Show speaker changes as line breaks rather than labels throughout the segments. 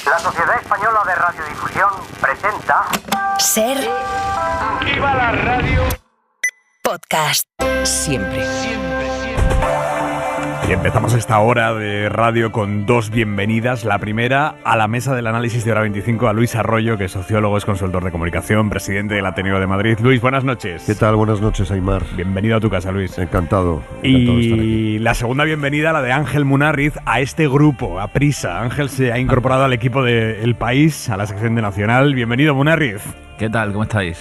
La Sociedad Española de Radiodifusión presenta...
Ser...
¡Viva la radio!
Podcast. Siempre.
Y empezamos esta hora de radio con dos bienvenidas. La primera, a la mesa del análisis de Hora 25, a Luis Arroyo, que es sociólogo, es consultor de comunicación, presidente del Ateneo de Madrid. Luis, buenas noches.
¿Qué tal? Buenas noches, Aimar.
Bienvenido a tu casa, Luis.
Encantado de estar
Y
aquí.
la segunda bienvenida, la de Ángel Munarriz, a este grupo, a Prisa. Ángel se ha incorporado al equipo de El País, a la sección de Nacional. Bienvenido, Munarriz.
¿Qué tal? ¿Cómo estáis?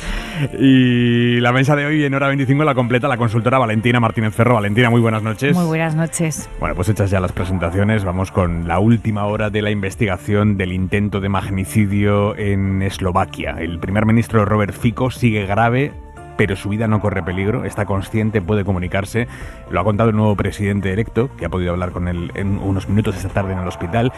Y la mesa de hoy en Hora 25 la completa la consultora Valentina Martínez Ferro. Valentina, muy buenas noches.
Muy buenas noches.
Bueno, pues hechas ya las presentaciones, vamos con la última hora de la investigación del intento de magnicidio en Eslovaquia. El primer ministro Robert Fico sigue grave, pero su vida no corre peligro, está consciente, puede comunicarse. Lo ha contado el nuevo presidente electo, que ha podido hablar con él en unos minutos esta tarde en el hospital.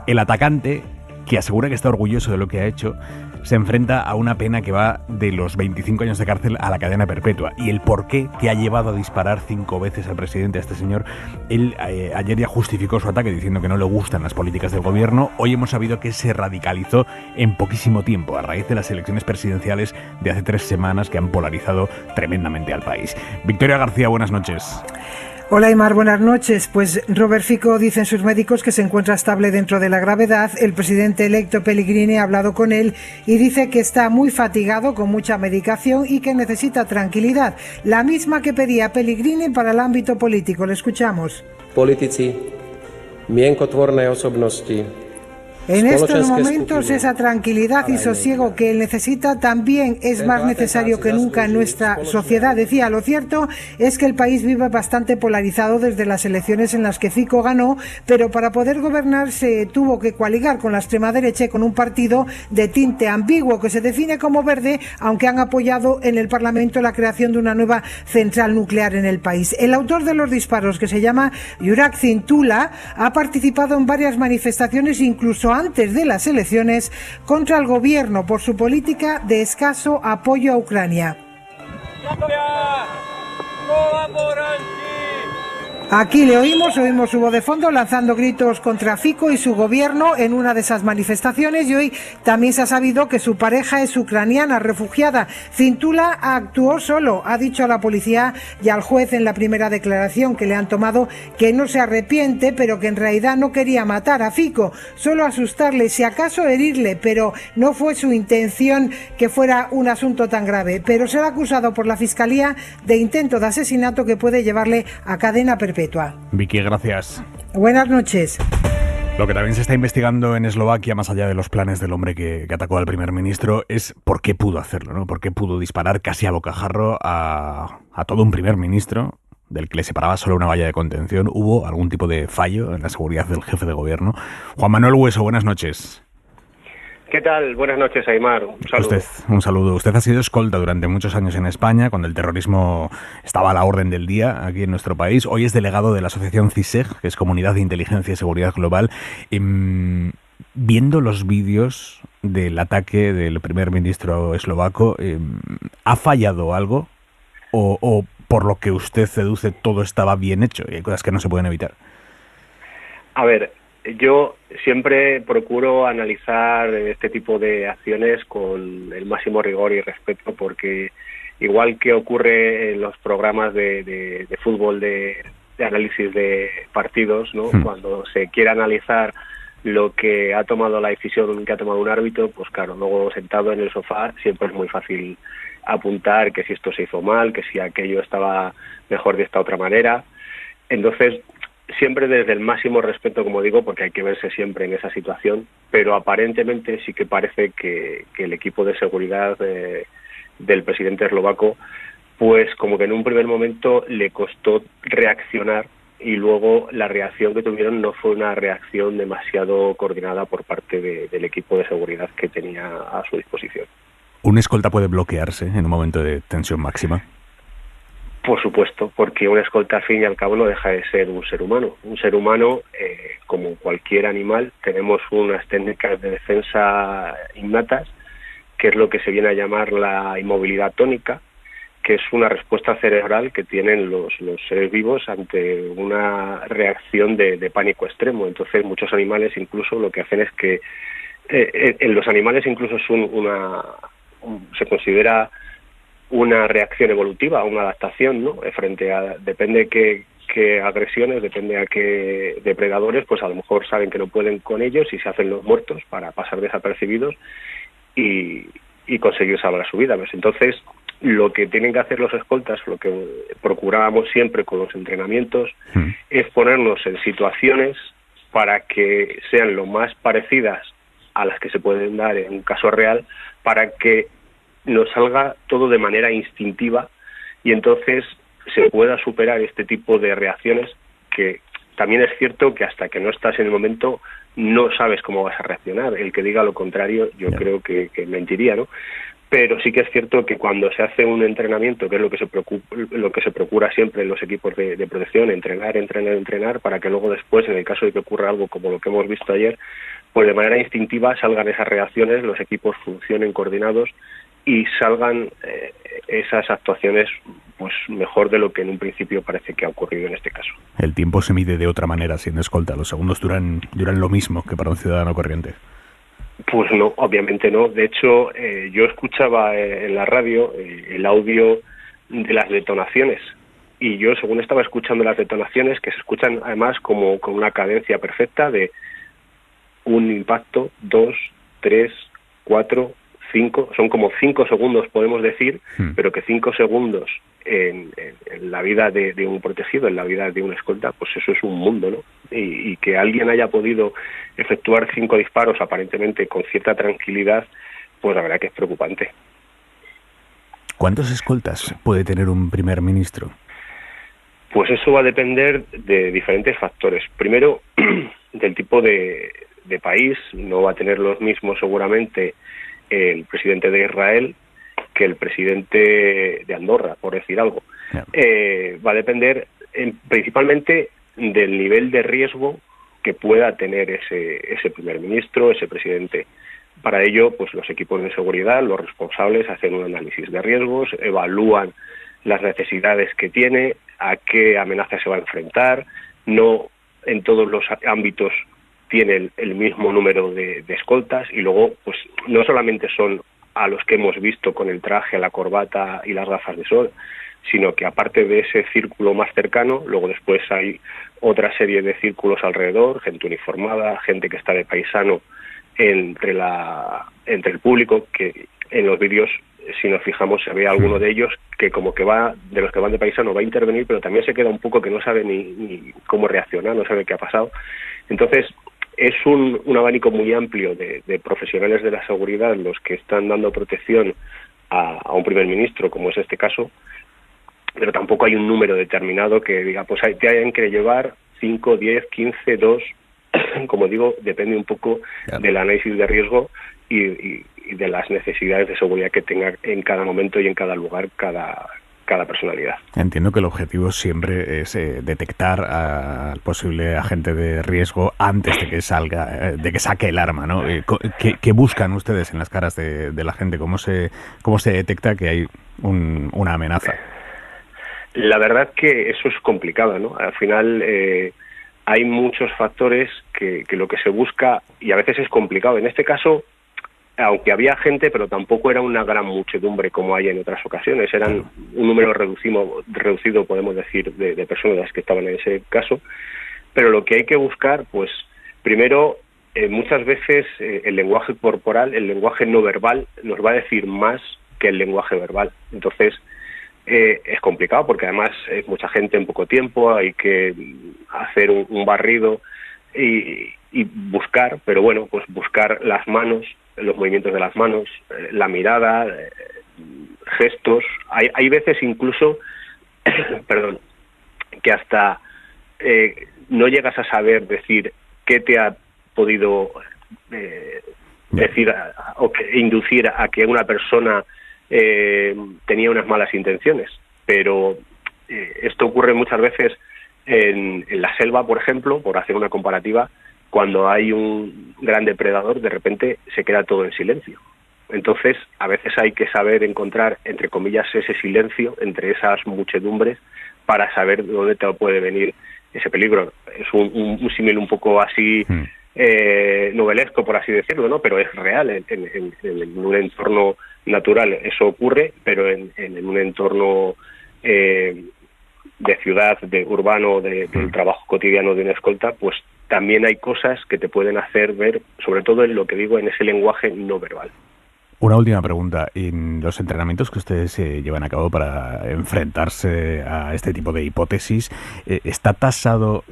El atacante, que asegura que está orgulloso de lo que ha hecho, se enfrenta a una pena que va de los 25 años de cárcel a la cadena perpetua. Y el porqué que ha llevado a disparar 5 veces al presidente, a este señor, él ayer ya justificó su ataque diciendo que no le gustan las políticas del gobierno. Hoy hemos sabido que se radicalizó en poquísimo tiempo a raíz de las elecciones presidenciales de hace 3 semanas que han polarizado tremendamente al país. Victoria García, buenas noches.
Hola Aimar, buenas noches. Pues Robert Fico, dicen sus médicos, que se encuentra estable dentro de la gravedad. El presidente electo Pellegrini ha hablado con él y dice que está muy fatigado, con mucha medicación y que necesita tranquilidad, la misma que pedía Pellegrini para el ámbito político. Le escuchamos.
Politici, mienkotvorné osobnosti.
En estos momentos esa tranquilidad y sosiego que él necesita también es más necesario que nunca en nuestra sociedad. Decía, lo cierto es que el país vive bastante polarizado desde las elecciones en las que Fico ganó, pero para poder gobernar se tuvo que coaligar con la extrema derecha y con un partido de tinte ambiguo que se define como verde, aunque han apoyado en el Parlamento la creación de una nueva central nuclear en el país. El autor de los disparos, que se llama Juraj Cintula, ha participado en varias manifestaciones, incluso antes de las elecciones, contra el gobierno por su política de escaso apoyo a Ucrania. Aquí le oímos su voz de fondo lanzando gritos contra Fico y su gobierno en una de esas manifestaciones, y hoy también se ha sabido que su pareja es ucraniana, refugiada. Cintula actuó solo, ha dicho a la policía y al juez en la primera declaración que le han tomado que no se arrepiente, pero que en realidad no quería matar a Fico, solo asustarle, si acaso herirle, pero no fue su intención que fuera un asunto tan grave. Pero será acusado por la Fiscalía de intento de asesinato que puede llevarle a cadena perpetua.
Vicky, gracias.
Buenas noches.
Lo que también se está investigando en Eslovaquia, más allá de los planes del hombre que atacó al primer ministro, es por qué pudo hacerlo, ¿no? Por qué pudo disparar casi a bocajarro a todo un primer ministro del que le separaba solo una valla de contención. ¿Hubo algún tipo de fallo en la seguridad del jefe de gobierno? Juan Manuel Hueso, buenas noches.
¿Qué tal? Buenas noches, Aimar. Un saludo.
Un saludo. Usted ha sido escolta durante muchos años en España, cuando el terrorismo estaba a la orden del día aquí en nuestro país. Hoy es delegado de la asociación CISEG, que es Comunidad de Inteligencia y Seguridad Global. Viendo los vídeos del ataque del primer ministro eslovaco, ¿ha fallado algo? ¿O por lo que usted deduce todo estaba bien hecho y hay cosas que no se pueden evitar?
A ver, yo siempre procuro analizar este tipo de acciones con el máximo rigor y respeto, porque igual que ocurre en los programas de fútbol de análisis de partidos, ¿no? Cuando se quiere analizar lo que ha tomado la decisión que ha tomado un árbitro, pues claro, luego sentado en el sofá siempre es muy fácil apuntar que si esto se hizo mal, que si aquello estaba mejor de esta otra manera. Entonces, siempre desde el máximo respeto, como digo, porque hay que verse siempre en esa situación, pero aparentemente sí que parece que el equipo de seguridad del presidente eslovaco, pues como que en un primer momento le costó reaccionar, y luego la reacción que tuvieron no fue una reacción demasiado coordinada por parte del equipo de seguridad que tenía a su disposición.
¿Un escolta puede bloquearse en un momento de tensión máxima?
Por supuesto, porque un escolta al fin y al cabo no deja de ser un ser humano. Un ser humano, como cualquier animal, tenemos unas técnicas de defensa innatas, que es lo que se viene a llamar la inmovilidad tónica, que es una respuesta cerebral que tienen los seres vivos ante una reacción de pánico extremo. Entonces muchos animales incluso lo que hacen es que En los animales incluso es se considera una reacción evolutiva, una adaptación, ¿no? Frente a, depende qué agresiones, depende a qué depredadores, pues a lo mejor saben que no pueden con ellos y se hacen los muertos para pasar desapercibidos y conseguir salvar su vida. Pues entonces, lo que tienen que hacer los escoltas, lo que procurábamos siempre con los entrenamientos, es ponernos en situaciones para que sean lo más parecidas a las que se pueden dar en un caso real, para que nos salga todo de manera instintiva y entonces se pueda superar este tipo de reacciones, que también es cierto que hasta que no estás en el momento no sabes cómo vas a reaccionar. El que diga lo contrario yo creo que mentiría, ¿no? Pero sí que es cierto que cuando se hace un entrenamiento, que es lo que se procura siempre en los equipos de protección, entrenar, para que luego después, en el caso de que ocurra algo como lo que hemos visto ayer, pues de manera instintiva salgan esas reacciones, los equipos funcionen coordinados y salgan esas actuaciones pues mejor de lo que en un principio parece que ha ocurrido en este caso.
El tiempo se mide de otra manera siendo escolta. Los segundos duran lo mismo que para un ciudadano corriente.
Pues no, obviamente no. De hecho, yo escuchaba en la radio el audio de las detonaciones y yo, según estaba escuchando las detonaciones, que se escuchan además como con una cadencia perfecta de un impacto, 2, 3, 4, 5, son como 5 segundos podemos decir, pero que 5 segundos en la vida de un protegido, en la vida de un escolta, pues eso es un mundo, ¿no? Y que alguien haya podido efectuar 5 disparos aparentemente con cierta tranquilidad, pues la verdad que es preocupante.
¿Cuántos escoltas puede tener un primer ministro?
Pues eso va a depender de diferentes factores. Primero, del tipo de país. No va a tener los mismos seguramente el presidente de Israel que el presidente de Andorra, por decir algo. Va a depender principalmente del nivel de riesgo que pueda tener ese primer ministro, ese presidente. Para ello, pues los equipos de seguridad, los responsables, hacen un análisis de riesgos, evalúan las necesidades que tiene, a qué amenazas se va a enfrentar. No en todos los ámbitos tiene el mismo número de escoltas, y luego pues no solamente son a los que hemos visto con el traje, la corbata y las gafas de sol, sino que aparte de ese círculo más cercano, luego después hay otra serie de círculos alrededor, gente uniformada, gente que está de paisano entre el público, que en los vídeos, si nos fijamos, se ve a alguno de ellos que como que va, de los que van de paisano, va a intervenir, pero también se queda un poco que no sabe ni cómo reaccionar, no sabe qué ha pasado. Entonces, es un abanico muy amplio de profesionales de la seguridad los que están dando protección a un primer ministro, como es este caso, pero tampoco hay un número determinado que diga, pues te hayan que llevar 5, 10, 15, 2, como digo, depende un poco del análisis de riesgo y de las necesidades de seguridad que tenga en cada momento y en cada lugar cada personalidad. Entiendo que el objetivo siempre es detectar al posible agente de riesgo antes de que saque el arma, ¿no? ¿Qué buscan ustedes en las caras de la gente? ¿Cómo se detecta que hay una amenaza? La verdad que eso es complicado, ¿no? Al final hay muchos factores que lo que se busca, y a veces es complicado. En este caso, aunque había gente, pero tampoco era una gran muchedumbre como hay en otras ocasiones. Eran un número reducido, podemos decir, de personas que estaban en ese caso. Pero lo que hay que buscar, pues, primero, muchas veces el lenguaje corporal, el lenguaje no verbal, nos va a decir más que el lenguaje verbal. Entonces, es complicado porque además es mucha gente en poco tiempo, hay que hacer un barrido y buscar, pero bueno, pues buscar las manos, los movimientos de las manos, la mirada, gestos. Hay veces incluso, perdón, que hasta no llegas a saber decir qué te ha podido decir o inducir a que una persona tenía unas malas intenciones, pero esto ocurre muchas veces en la selva, por ejemplo, por hacer una comparativa. Cuando hay un gran depredador, de repente se queda todo en silencio. Entonces, a veces hay que saber encontrar, entre comillas, ese silencio entre esas muchedumbres para saber de dónde te puede venir ese peligro. Es un símil un poco así novelesco, por así decirlo, ¿no? Pero es real, en un entorno natural eso ocurre, pero en un entorno de ciudad, de urbano, del trabajo cotidiano de una escolta, pues también hay cosas que te pueden hacer ver, sobre todo en lo que digo, en ese lenguaje no verbal.
Una última pregunta. En los entrenamientos que ustedes llevan a cabo para enfrentarse a este tipo de hipótesis, ¿está tasado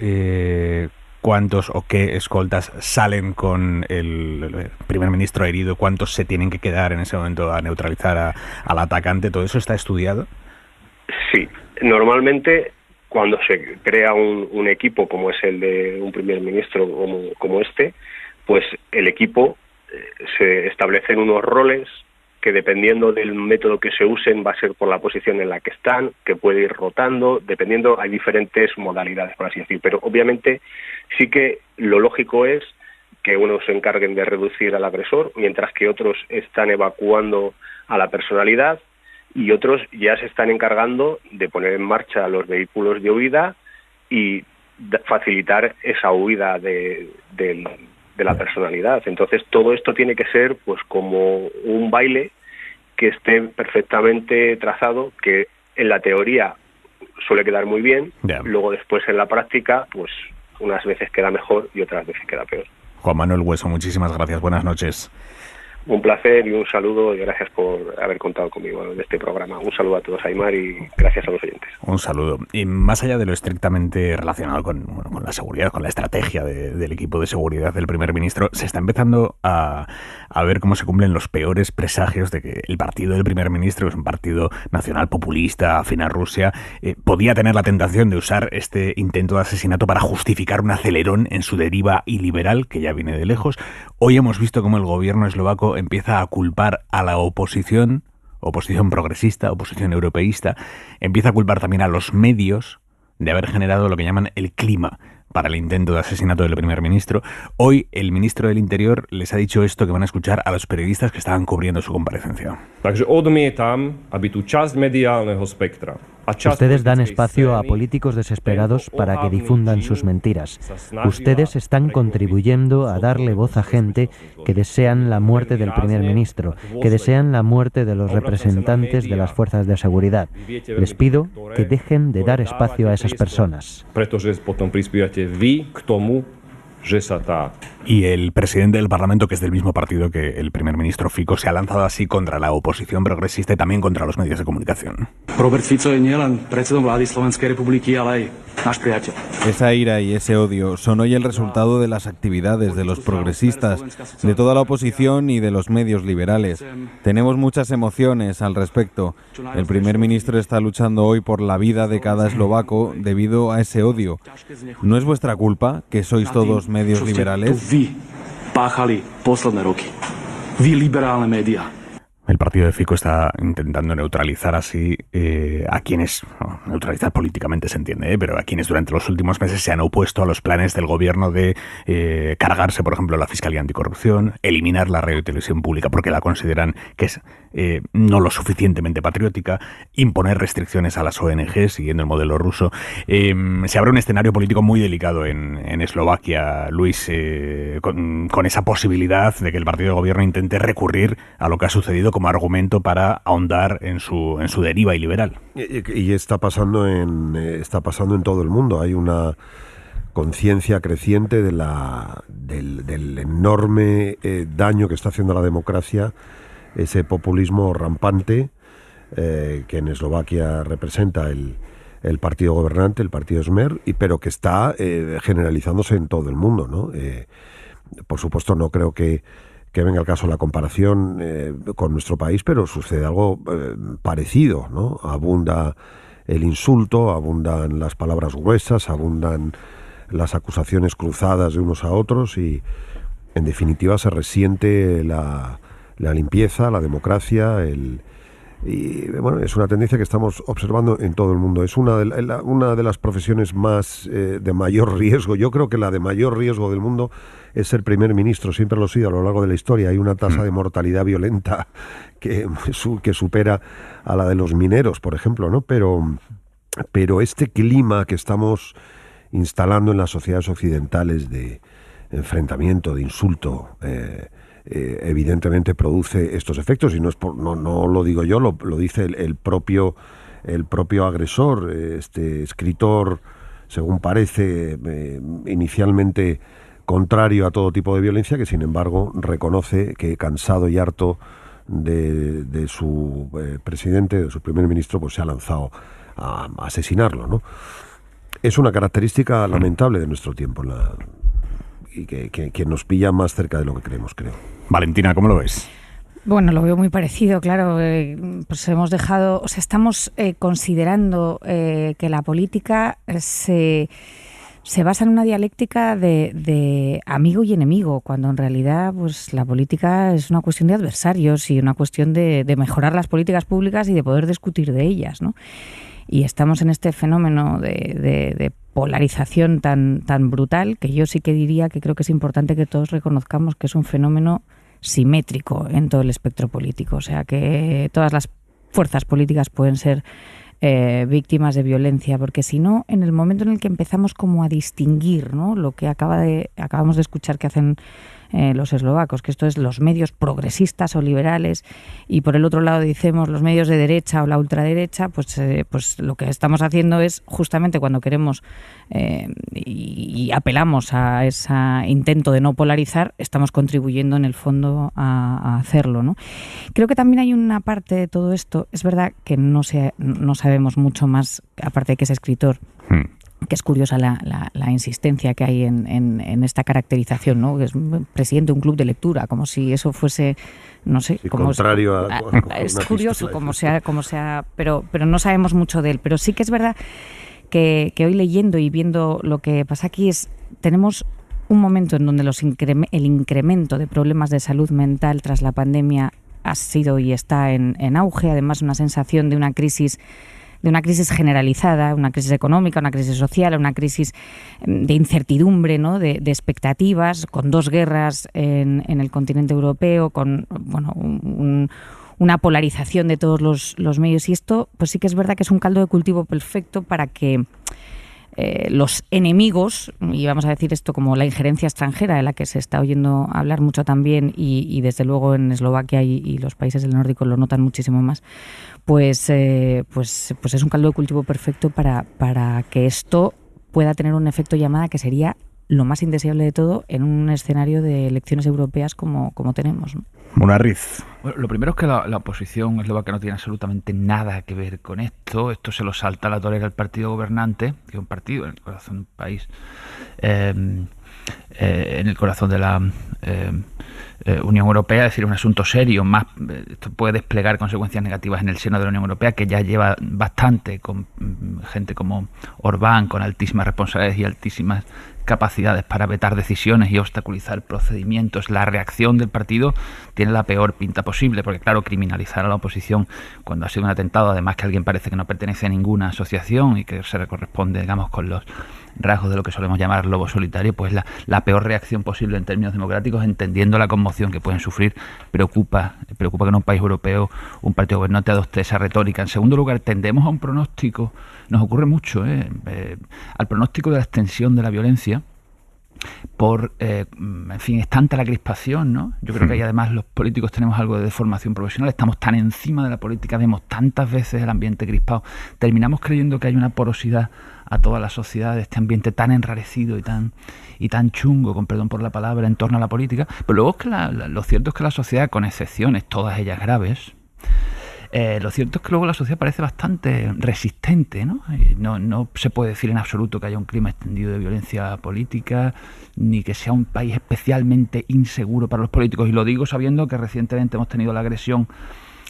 cuántos o qué escoltas salen con el primer ministro herido, cuántos se tienen que quedar en ese momento a neutralizar al atacante? ¿Todo eso está estudiado?
Sí, normalmente cuando se crea un equipo como es el de un primer ministro como este, pues el equipo se establecen unos roles que dependiendo del método que se usen va a ser por la posición en la que están, que puede ir rotando, dependiendo, hay diferentes modalidades, por así decir, pero obviamente sí que lo lógico es que unos se encarguen de reducir al agresor, mientras que otros están evacuando a la personalidad y otros ya se están encargando de poner en marcha los vehículos de huida y facilitar esa huida de la personalidad. Entonces todo esto tiene que ser pues como un baile que esté perfectamente trazado, que en la teoría suele quedar muy bien, luego después en la práctica pues unas veces queda mejor y otras veces queda peor.
Juan Manuel Hueso, muchísimas gracias, buenas noches.
Un placer y un saludo y gracias por haber contado conmigo en este programa. Un saludo a todos, Aimar, y gracias a los oyentes.
Un saludo. Y más allá de lo estrictamente relacionado con la seguridad, con la estrategia del equipo de seguridad del primer ministro, se está empezando a ver cómo se cumplen los peores presagios de que el partido del primer ministro, que es un partido nacional populista, afín a Rusia, podía tener la tentación de usar este intento de asesinato para justificar un acelerón en su deriva iliberal, que ya viene de lejos. Hoy hemos visto cómo el gobierno eslovaco empieza a culpar a la oposición progresista, oposición europeísta, empieza a culpar también a los medios de haber generado lo que llaman el clima para el intento de asesinato del primer ministro. Hoy el ministro del Interior les ha dicho esto que van a escuchar a los periodistas que estaban cubriendo su comparecencia.
Ustedes dan espacio a políticos desesperados para que difundan sus mentiras. Ustedes están contribuyendo a darle voz a gente que desean la muerte del primer ministro, que desean la muerte de los representantes de las fuerzas de seguridad. Les pido que dejen de dar espacio a esas personas.
Y el presidente del Parlamento, que es del mismo partido que el primer ministro Fico, se ha lanzado así contra la oposición progresista y también contra los medios de comunicación.
Esa ira y ese odio son hoy el resultado de las actividades de los progresistas, de toda la oposición y de los medios liberales. Tenemos muchas emociones al respecto. El primer ministro está luchando hoy por la vida de cada eslovaco debido a ese odio. ¿No es vuestra culpa que sois todos medios liberales?
El partido de Fico está intentando neutralizar así a quienes, neutralizar políticamente se entiende, pero a quienes durante los últimos meses se han opuesto a los planes del gobierno de cargarse, por ejemplo, la Fiscalía Anticorrupción, eliminar la radio y televisión pública porque la consideran que es no lo suficientemente patriótica, imponer restricciones a las ONG siguiendo el modelo ruso. Se abre un escenario político muy delicado en Eslovaquia, Luis, con esa posibilidad de que el partido de gobierno intente recurrir a lo que ha sucedido como argumento para ahondar en su deriva iliberal.
Y está pasando en todo el mundo. Hay una conciencia creciente del enorme daño que está haciendo a la democracia ese populismo rampante que en Eslovaquia representa el partido gobernante, el partido Smer, pero que está generalizándose en todo el mundo, ¿no? Por supuesto, no creo que venga al caso la comparación con nuestro país, pero sucede algo parecido, ¿no? Abunda el insulto, abundan las palabras gruesas, abundan las acusaciones cruzadas de unos a otros y, en definitiva, se resiente la limpieza, la democracia, y bueno, es una tendencia que estamos observando en todo el mundo. Es una de las profesiones más de mayor riesgo. Yo creo que la de mayor riesgo del mundo es ser primer ministro. Siempre lo ha sido a lo largo de la historia. Hay una tasa de mortalidad violenta que supera a la de los mineros, por ejemplo, ¿no? Pero este clima que estamos instalando en las sociedades occidentales de enfrentamiento, de insulto, evidentemente produce estos efectos, y no lo digo yo, lo dice el propio agresor, este escritor, según parece, inicialmente contrario a todo tipo de violencia, que sin embargo reconoce que, cansado y harto de su presidente, de su primer ministro, pues se ha lanzado a asesinarlo, ¿no? Es una característica lamentable de nuestro tiempo, y que nos pilla más cerca de lo que creemos, creo.
Valentina, ¿cómo lo ves?
Bueno, lo veo muy parecido, claro. Pues estamos considerando que la política se basa en una dialéctica de amigo y enemigo, cuando en realidad pues la política es una cuestión de adversarios y una cuestión de mejorar las políticas públicas y de poder discutir de ellas, ¿no? Y estamos en este fenómeno de polarización tan brutal, que yo sí que diría que creo que es importante que todos reconozcamos que es un fenómeno simétrico en todo el espectro político. O sea, que todas las fuerzas políticas pueden ser víctimas de violencia, porque si no, en el momento en el que empezamos como a distinguir, ¿no?, lo que acabamos de escuchar que hacen los eslovacos, que esto es los medios progresistas o liberales, y por el otro lado decimos los medios de derecha o la ultraderecha, pues lo que estamos haciendo es, justamente cuando queremos y apelamos a ese intento de no polarizar, estamos contribuyendo en el fondo a hacerlo, ¿no? Creo que también hay una parte de todo esto, es verdad que no sabemos mucho más, aparte de que es escritor, que es curiosa la insistencia que hay en esta caracterización, ¿no? Que es presidente de un club de lectura, como si eso fuese, no sé,
sí, como contrario
es curioso como sea, pero no sabemos mucho de él. Pero sí que es verdad que hoy, leyendo y viendo lo que pasa aquí, tenemos un momento en donde el incremento de problemas de salud mental tras la pandemia ha sido y está en auge, además una sensación de una crisis generalizada, una crisis económica, una crisis social, una crisis de incertidumbre, ¿no?, de expectativas, con 2 guerras en el continente europeo, con una polarización de todos los medios. Y esto, pues sí que es verdad que es un caldo de cultivo perfecto para que los enemigos, y vamos a decir esto como la injerencia extranjera, de la que se está oyendo hablar mucho también, y desde luego en Eslovaquia y los países del nórdico lo notan muchísimo más, pues es un caldo de cultivo perfecto para que esto pueda tener un efecto llamada, que sería lo más indeseable de todo en un escenario de elecciones europeas como tenemos, ¿no?
Munarriz.
Bueno, lo primero es que la oposición eslovaca no tiene absolutamente nada que ver con esto. Esto se lo salta a la torera el partido gobernante, que es un partido en el corazón de un país, en el corazón de la Unión Europea, es decir, un asunto serio. Esto puede desplegar consecuencias negativas en el seno de la Unión Europea, que ya lleva bastante, con gente como Orbán, con altísimas responsabilidades y altísimas capacidades para vetar decisiones y obstaculizar procedimientos. La reacción del partido tiene la peor pinta posible, porque claro, criminalizar a la oposición cuando ha sido un atentado, además que alguien parece que no pertenece a ninguna asociación y que se corresponde, digamos, con los rasgos de lo que solemos llamar lobo solitario, pues la peor reacción posible en términos democráticos, entendiendo la conmoción que pueden sufrir. Preocupa que en un país europeo un partido gobernante adopte esa retórica. En segundo lugar, tendemos a un pronóstico, nos ocurre mucho, al pronóstico de la extensión de la violencia, en fin, es tanta la crispación, ¿no? Yo creo que ahí además los políticos tenemos algo de deformación profesional, estamos tan encima de la política, vemos tantas veces el ambiente crispado, terminamos creyendo que hay una porosidad a toda la sociedad de este ambiente tan enrarecido y tan chungo, con perdón por la palabra, en torno a la política. Pero luego es que lo cierto es que la sociedad, con excepciones, todas ellas graves, lo cierto es que luego la sociedad parece bastante resistente, ¿no? No se puede decir en absoluto que haya un clima extendido de violencia política, ni que sea un país especialmente inseguro para los políticos. Y lo digo sabiendo que recientemente hemos tenido la agresión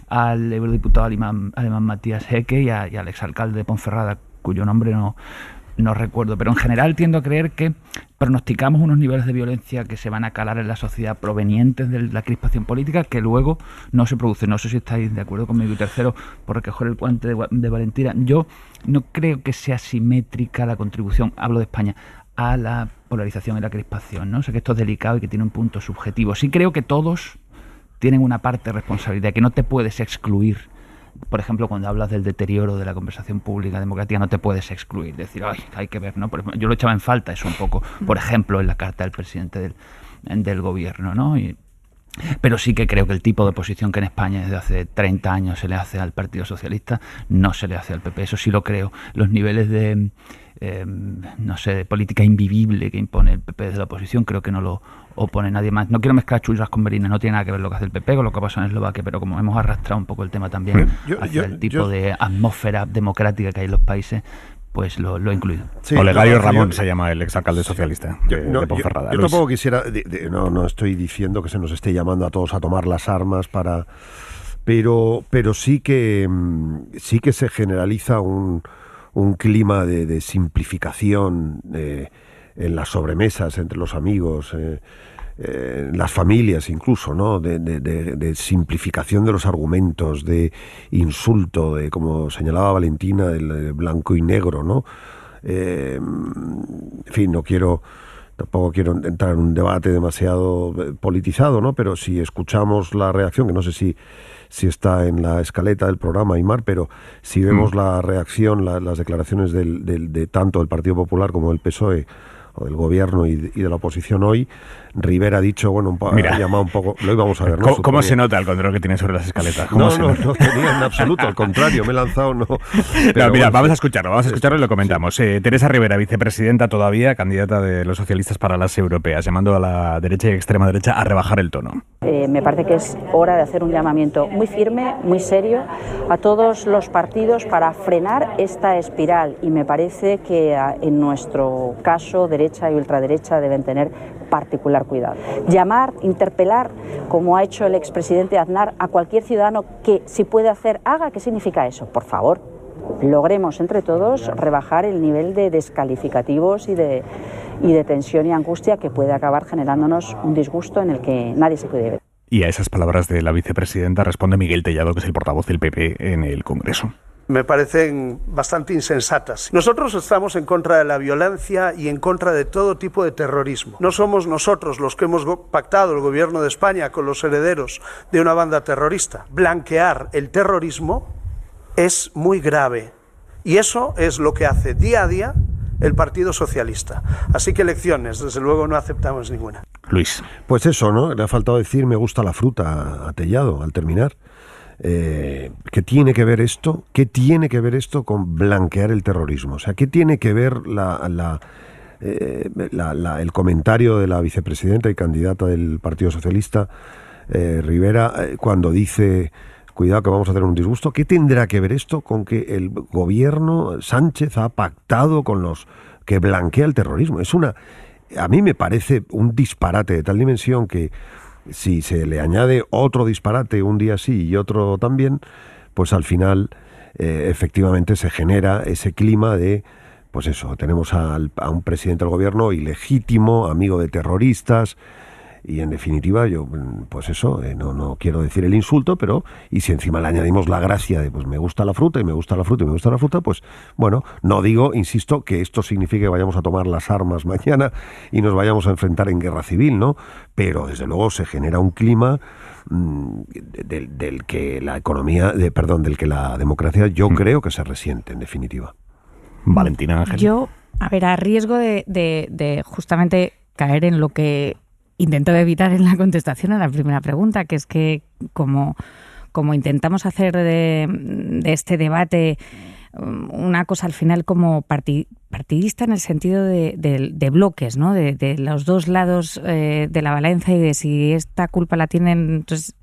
al eurodiputado alemán Matías Hecke y al exalcalde de Ponferrada, cuyo nombre no recuerdo, pero en general tiendo a creer que pronosticamos unos niveles de violencia que se van a calar en la sociedad provenientes de la crispación política, que luego no se producen. No sé si estáis de acuerdo conmigo. Y tercero, por recoger el guante de Valentina, yo no creo que sea simétrica la contribución, hablo de España, a la polarización y la crispación, ¿no? O sea, que esto es delicado y que tiene un punto subjetivo. Sí creo que todos tienen una parte de responsabilidad, que no te puedes excluir por ejemplo, cuando hablas del deterioro de la conversación pública democrática, no te puedes excluir, decir, ay, hay que ver, ¿no? Yo lo echaba en falta eso un poco, por ejemplo, en la carta del presidente del gobierno, ¿no? Pero sí que creo que el tipo de oposición que en España desde hace 30 años se le hace al Partido Socialista, no se le hace al PP, eso sí lo creo. Los niveles de, no sé, de política invivible que impone el PP desde la oposición, creo que no lo opone nadie más. No quiero mezclar churras con merinas, no tiene nada que ver lo que hace el PP con lo que pasa en Eslovaquia, pero como hemos arrastrado un poco el tema también hacia el tipo de atmósfera democrática que hay en los países, pues lo he incluido.
Sí, Olegario Ramón se llama el exalcalde socialista de Ponferrada.
Yo tampoco quisiera, no estoy diciendo que se nos esté llamando a todos a tomar las armas para, pero sí que se generaliza un clima de simplificación en las sobremesas entre los amigos, en las familias incluso, ¿no? De simplificación de los argumentos, de insulto, de, como señalaba Valentina, del blanco y negro, ¿no? En fin, tampoco quiero entrar en un debate demasiado politizado, ¿no? Pero si escuchamos la reacción, que no sé si está en la escaleta del programa, Aimar, pero si vemos la reacción, las declaraciones de tanto del Partido Popular como del PSOE, o del gobierno y de la oposición hoy, Rivera ha dicho, bueno, ha llamado un poco, lo íbamos a ver, ¿no?
¿Cómo se nota el control que tiene sobre las escaletas?
No tenía en absoluto, al contrario, me he lanzado,
Pero mira, vamos a escucharlo y lo comentamos. Teresa Rivera, vicepresidenta todavía, candidata de los socialistas para las europeas, llamando a la derecha y extrema derecha a rebajar el tono.
Me parece que es hora de hacer un llamamiento muy firme, muy serio, a todos los partidos para frenar esta espiral, y me parece que en nuestro caso derecha y ultraderecha deben tener particular cuidado. Llamar, interpelar, como ha hecho el expresidente Aznar, a cualquier ciudadano que, si puede hacer, haga. ¿Qué significa eso? Por favor, logremos entre todos rebajar el nivel de descalificativos y de tensión y angustia que puede acabar generándonos un disgusto en el que nadie se puede ver.
Y a esas palabras de la vicepresidenta responde Miguel Tellado, que es el portavoz del PP en el Congreso.
Me parecen bastante insensatas. Nosotros estamos en contra de la violencia y en contra de todo tipo de terrorismo. No somos nosotros los que hemos pactado el gobierno de España con los herederos de una banda terrorista. Blanquear el terrorismo es muy grave, y eso es lo que hace día a día el Partido Socialista. Así que lecciones, desde luego, no aceptamos ninguna.
Luis.
Pues eso, ¿no? Le ha faltado decir me gusta la fruta a Tellado al terminar. ¿Qué tiene que ver esto? ¿Qué tiene que ver esto con blanquear el terrorismo? O sea, ¿qué tiene que ver el comentario de la vicepresidenta y candidata del Partido Socialista, Rivera, cuando dice cuidado que vamos a tener un disgusto? ¿Qué tendrá que ver esto con que el gobierno Sánchez ha pactado con los que blanquea el terrorismo? A mí me parece un disparate de tal dimensión que si se le añade otro disparate un día sí y otro también, pues al final efectivamente se genera ese clima de, pues eso, tenemos a un presidente del gobierno ilegítimo, amigo de terroristas, y en definitiva yo, pues eso, no quiero decir el insulto, pero y si encima le añadimos la gracia de pues me gusta la fruta y me gusta la fruta y me gusta la fruta, pues bueno, no digo, insisto, que esto signifique que vayamos a tomar las armas mañana y nos vayamos a enfrentar en guerra civil, ¿no? Pero desde luego se genera un clima del que la economía, del que la democracia, yo creo que se resiente en definitiva.
Valentina Ángel.
Yo, a riesgo de justamente caer en lo que intento evitar en la contestación a la primera pregunta, que es que como intentamos hacer de este debate una cosa al final como partidista en el sentido de bloques, ¿no? De los dos lados de la balanza, y de si esta culpa la tienen entonces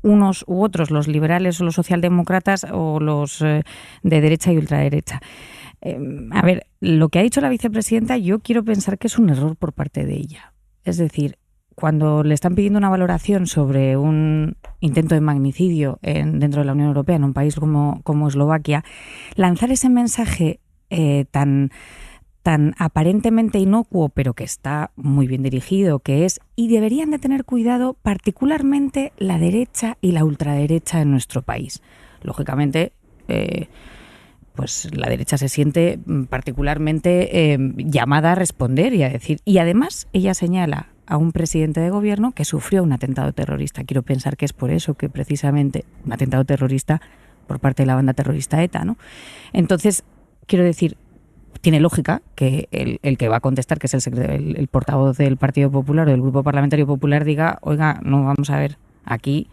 unos u otros, los liberales o los socialdemócratas o los de derecha y ultraderecha. A ver, lo que ha dicho la vicepresidenta, yo quiero pensar que es un error por parte de ella. Es decir, cuando le están pidiendo una valoración sobre un intento de magnicidio dentro de la Unión Europea, en un país como Eslovaquia, lanzar ese mensaje tan aparentemente inocuo, pero que está muy bien dirigido, que es, y deberían de tener cuidado particularmente la derecha y la ultraderecha en nuestro país. Lógicamente, pues la derecha se siente particularmente llamada a responder y a decir. Y además ella señala a un presidente de gobierno que sufrió un atentado terrorista. Quiero pensar que es por eso que precisamente un atentado terrorista por parte de la banda terrorista ETA, ¿no? Entonces, quiero decir, tiene lógica que el que va a contestar, que es el portavoz del Partido Popular o del Grupo Parlamentario Popular, diga, oiga, no, vamos a ver, aquí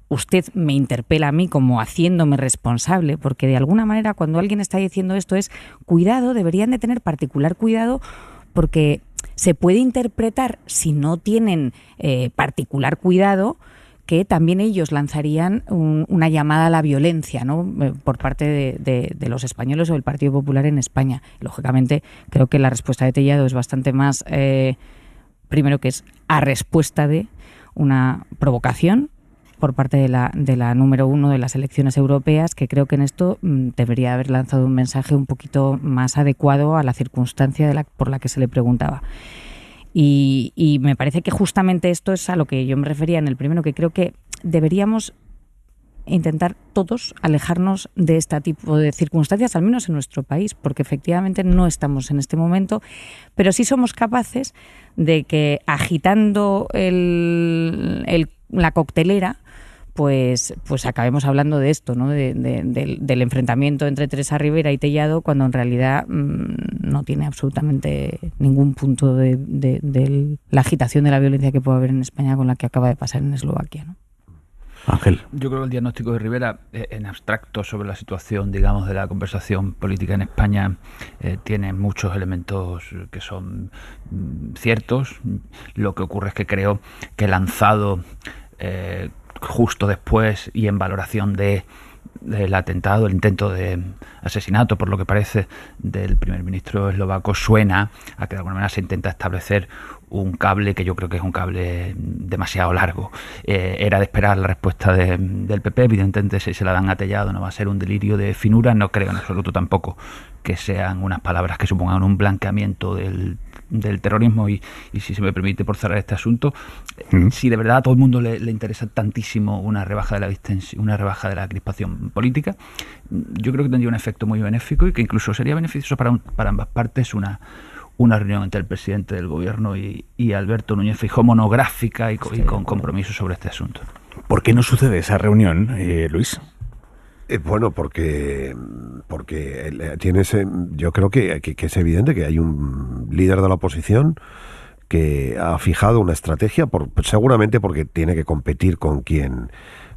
usted me interpela a mí como haciéndome responsable, porque de alguna manera cuando alguien está diciendo esto es cuidado, deberían de tener particular cuidado, porque se puede interpretar, si no tienen particular cuidado, que también ellos lanzarían una llamada a la violencia, ¿no? Por parte de los españoles o del Partido Popular en España. Lógicamente, creo que la respuesta de Tellado es bastante más, primero que es a respuesta de una provocación por parte de la número 1 de las elecciones europeas, que creo que en esto debería haber lanzado un mensaje un poquito más adecuado a la circunstancia por la que se le preguntaba. Y me parece que justamente esto es a lo que yo me refería en el primero, que creo que deberíamos intentar todos alejarnos de este tipo de circunstancias, al menos en nuestro país, porque efectivamente no estamos en este momento, pero sí somos capaces de que agitando la coctelera, pues acabemos hablando de esto, ¿no? Del enfrentamiento entre Teresa Rivera y Tellado, cuando en realidad no tiene absolutamente ningún punto de la agitación de la violencia que puede haber en España con la que acaba de pasar en Eslovaquia, ¿no?
Ángel.
Yo creo que el diagnóstico de Rivera, en abstracto sobre la situación, digamos, de la conversación política en España, tiene muchos elementos que son ciertos. Lo que ocurre es que creo que lanzado justo después y en valoración del atentado, el intento de asesinato, por lo que parece, del primer ministro eslovaco, suena a que de alguna manera se intenta establecer un cable que yo creo que es un cable demasiado largo. Era de esperar la respuesta del PP, evidentemente si se la dan a Tellado no va a ser un delirio de finura, no creo en absoluto tampoco que sean unas palabras que supongan un blanqueamiento del terrorismo y si se me permite, por cerrar este asunto, si de verdad a todo el mundo le interesa tantísimo una rebaja de la distensión, una rebaja de la crispación política, yo creo que tendría un efecto muy benéfico y que incluso sería beneficioso para ambas partes una reunión entre el presidente del gobierno y Alberto Núñez Feijóo monográfica y con compromiso sobre este asunto.
¿Por qué no sucede esa reunión, Luis?
Bueno, porque tienes, yo creo que es evidente que hay un líder de la oposición que ha fijado una estrategia, seguramente porque tiene que competir con quien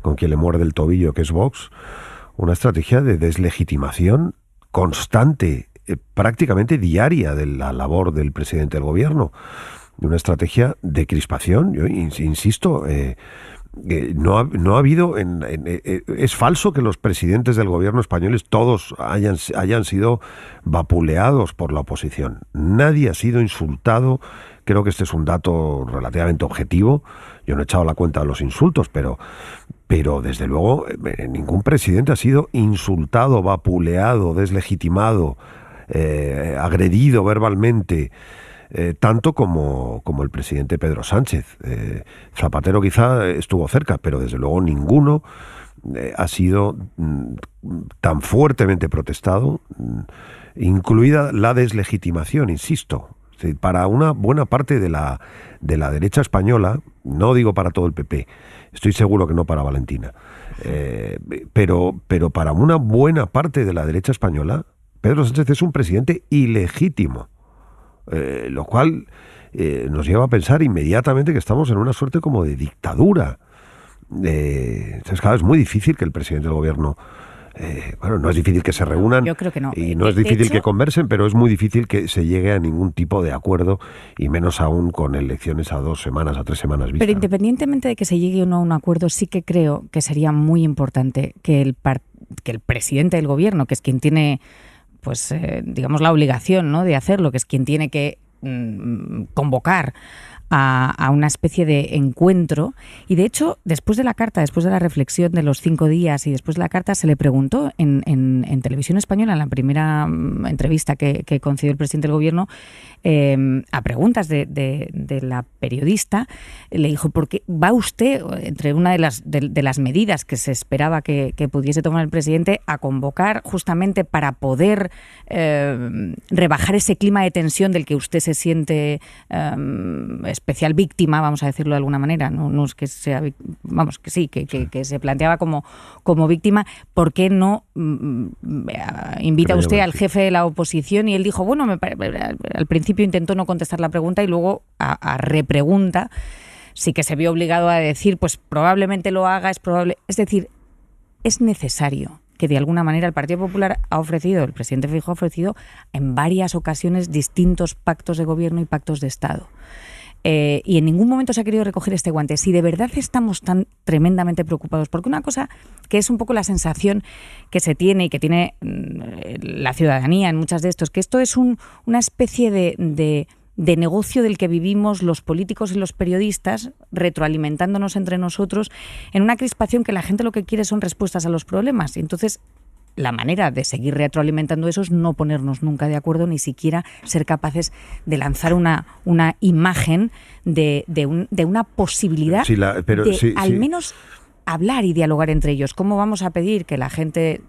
le muerde el tobillo, que es Vox, una estrategia de deslegitimación constante, prácticamente diaria, de la labor del presidente del gobierno, una estrategia de crispación. Yo insisto, no ha habido es falso que los presidentes del gobierno españoles todos hayan sido vapuleados por la oposición. Nadie ha sido insultado. Creo que este es un dato relativamente objetivo. Yo no he echado la cuenta de los insultos, pero desde luego ningún presidente ha sido insultado, vapuleado, deslegitimado, agredido verbalmente, tanto como el presidente Pedro Sánchez. Zapatero quizá estuvo cerca, pero desde luego ninguno ha sido tan fuertemente protestado, incluida la deslegitimación, insisto. Para una buena parte de la derecha española, no digo para todo el PP, estoy seguro que no para Valentina, pero para una buena parte de la derecha española, Pedro Sánchez es un presidente ilegítimo. Lo cual nos lleva a pensar inmediatamente que estamos en una suerte como de dictadura. Entonces, claro, es muy difícil que el presidente del gobierno, no es difícil que se reúnan.
Yo creo que no.
Y no es difícil que conversen, pero es muy difícil que se llegue a ningún tipo de acuerdo, y menos aún con elecciones a 2 semanas, a 3 semanas vista.
Pero independientemente de que se llegue o no a un acuerdo, sí que creo que sería muy importante que el presidente del gobierno, que es quien tiene, pues digamos, la obligación, ¿no?, de hacerlo, que es quien tiene que convocar a una especie de encuentro. Y de hecho, después de la carta, después de la reflexión de los 5 días y después de la carta, se le preguntó en Televisión Española, en la primera entrevista que concedió el presidente del gobierno, a preguntas de la periodista, le dijo: ¿por qué va usted, entre una de las medidas que se esperaba que pudiese tomar el presidente, a convocar justamente para poder rebajar ese clima de tensión del que usted se siente especial víctima, vamos a decirlo de alguna manera, no es que sea, vamos, que sí, que se planteaba como víctima, ¿por qué no invita usted al jefe de la oposición? Y él dijo, bueno, al principio intentó no contestar la pregunta y luego a repregunta sí que se vio obligado a decir, pues probablemente lo haga, es probable. Es decir, es necesario que de alguna manera el Partido Popular el presidente Feijóo ha ofrecido en varias ocasiones distintos pactos de gobierno y pactos de Estado. Y en ningún momento se ha querido recoger este guante. Si de verdad estamos tan tremendamente preocupados, porque una cosa que es un poco la sensación que se tiene y que tiene la ciudadanía en muchas de estos, que esto es una especie de negocio del que vivimos los políticos y los periodistas, retroalimentándonos entre nosotros en una crispación que la gente lo que quiere son respuestas a los problemas. Y entonces la manera de seguir retroalimentando eso es no ponernos nunca de acuerdo, ni siquiera ser capaces de lanzar una imagen de una posibilidad al menos hablar y dialogar entre ellos. ¿Cómo vamos a pedir que la gente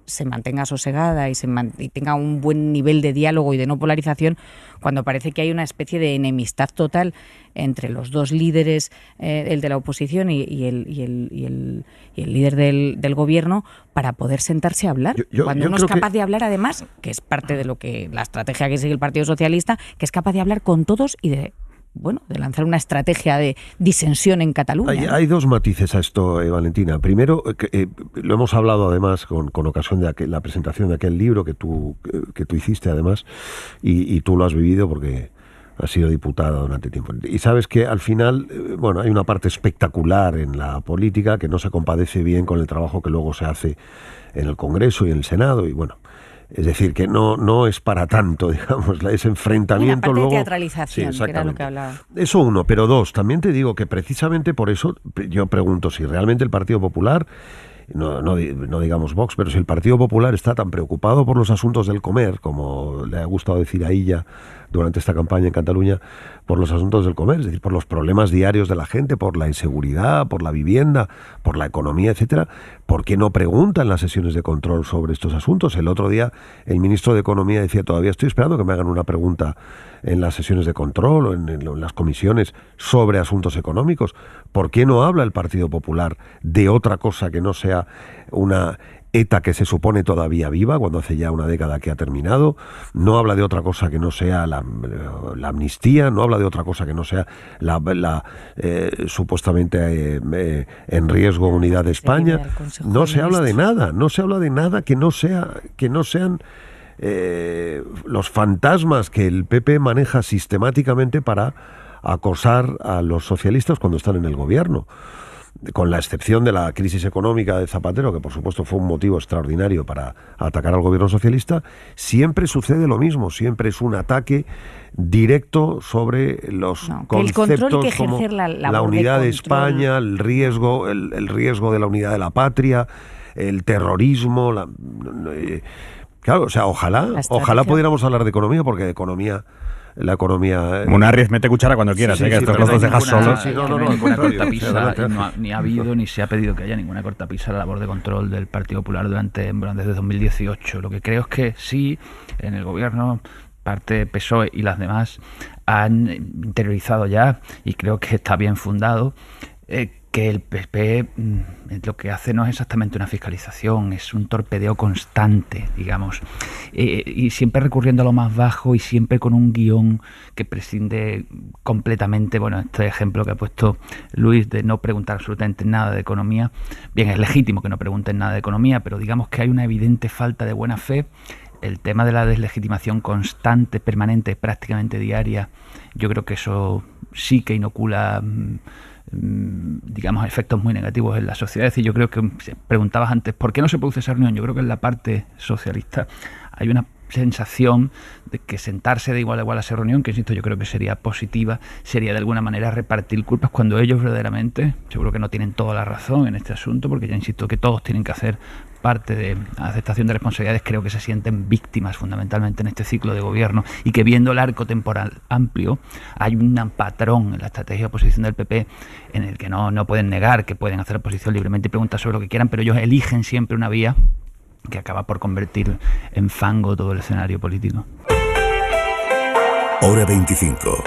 se mantenga sosegada y tenga un buen nivel de diálogo y de no polarización cuando parece que hay una especie de enemistad total entre los dos líderes, el de la oposición y el líder del gobierno, para poder sentarse a hablar? Cuando uno es capaz de hablar, además, que es parte de lo que la estrategia que sigue el Partido Socialista, que es capaz de hablar con todos y de lanzar una estrategia de disensión en Cataluña.
Hay dos matices a esto, Valentina. Primero, lo hemos hablado además con ocasión de la presentación de aquel libro que tú hiciste además, y tú lo has vivido porque has sido diputada durante tiempo. Y sabes que al final, hay una parte espectacular en la política que no se compadece bien con el trabajo que luego se hace en el Congreso y en el Senado, y es decir, que no es para tanto, digamos, ese enfrentamiento.
Una parte
luego
de teatralización, que era lo que hablaba.
Eso uno, pero dos, también te digo que precisamente por eso yo pregunto si realmente el Partido Popular, no digamos Vox, pero si el Partido Popular está tan preocupado por los asuntos del comer, como le ha gustado decir a Illa durante esta campaña en Cataluña, por los asuntos del comer, es decir, por los problemas diarios de la gente, por la inseguridad, por la vivienda, por la economía, etcétera, ¿por qué no pregunta en las sesiones de control sobre estos asuntos? El otro día el ministro de Economía decía, todavía estoy esperando que me hagan una pregunta en las sesiones de control o en las comisiones sobre asuntos económicos. ¿Por qué no habla el Partido Popular de otra cosa que no sea una ETA que se supone todavía viva, cuando hace ya una década que ha terminado? No habla de otra cosa que no sea la amnistía, no habla de otra cosa que no sea la supuestamente en riesgo unidad de España. No se habla de nada que no sean los fantasmas que el PP maneja sistemáticamente para acosar a los socialistas cuando están en el gobierno. Con la excepción de la crisis económica de Zapatero, que por supuesto fue un motivo extraordinario para atacar al gobierno socialista, siempre sucede lo mismo, siempre es un ataque directo sobre los conceptos como la unidad de España, el riesgo de la unidad de la patria, el terrorismo. Claro, o sea, ojalá pudiéramos hablar de economía, porque de economía... La economía...
Munarriz, mete cuchara cuando quieras, que estos los dejas solos.
Ninguna cortapisa, ni ha habido ni se ha pedido que haya ninguna cortapisa a la labor de control del Partido Popular desde 2018. Lo que creo es que sí, en el gobierno, parte PSOE y las demás han interiorizado ya, y creo que está bien fundado, que el PP lo que hace no es exactamente una fiscalización, es un torpedeo constante, digamos, y siempre recurriendo a lo más bajo y siempre con un guión que prescinde completamente, este ejemplo que ha puesto Luis de no preguntar absolutamente nada de economía. Bien, es legítimo que no pregunten nada de economía, pero digamos que hay una evidente falta de buena fe. El tema de la deslegitimación constante, permanente, prácticamente diaria, yo creo que eso sí que inocula efectos muy negativos en la sociedad. Es decir, yo creo que preguntabas antes ¿por qué no se produce esa reunión? Yo creo que en la parte socialista hay una sensación de que sentarse de igual a igual a esa reunión, que insisto, yo creo que sería positiva, sería de alguna manera repartir culpas, cuando ellos verdaderamente seguro que no tienen toda la razón en este asunto, porque ya insisto que todos tienen que hacer parte de aceptación de responsabilidades. Creo que se sienten víctimas fundamentalmente en este ciclo de gobierno, y que viendo el arco temporal amplio hay un patrón en la estrategia de oposición del PP en el que no pueden negar que pueden hacer oposición libremente y preguntar sobre lo que quieran, pero ellos eligen siempre una vía que acaba por convertir en fango todo el escenario político.
Hora 25.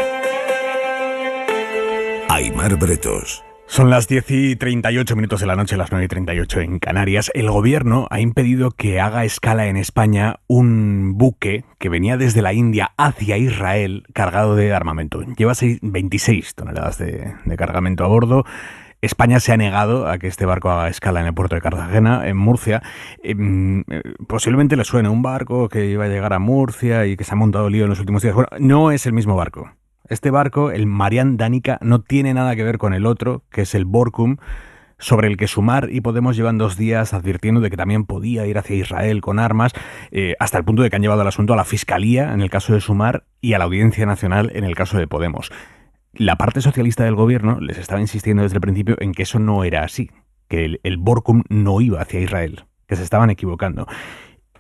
Aimar Bretos.
Son las 10:38 de la noche, las 9:38 en Canarias. El gobierno ha impedido que haga escala en España un buque que venía desde la India hacia Israel cargado de armamento. Lleva 26 toneladas de cargamento a bordo. España se ha negado a que este barco haga escala en el puerto de Cartagena, en Murcia. Posiblemente le suene un barco que iba a llegar a Murcia y que se ha montado lío en los últimos días. Bueno, no es el mismo barco. Este barco, el Marian Danica, no tiene nada que ver con el otro, que es el Borkum, sobre el que Sumar y Podemos llevan 2 días advirtiendo de que también podía ir hacia Israel con armas, hasta el punto de que han llevado el asunto a la Fiscalía, en el caso de Sumar, y a la Audiencia Nacional, en el caso de Podemos. La parte socialista del gobierno les estaba insistiendo desde el principio en que eso no era así, que el Borkum no iba hacia Israel, que se estaban equivocando.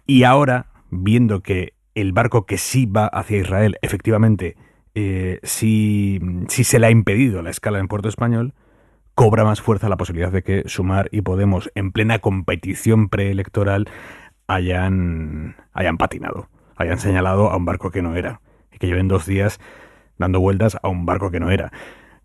Y ahora, viendo que el barco que sí va hacia Israel, efectivamente, si se le ha impedido la escala en Puerto Español, cobra más fuerza la posibilidad de que Sumar y Podemos, en plena competición preelectoral, hayan patinado, hayan señalado a un barco que no era, y que lleven 2 días dando vueltas a un barco que no era.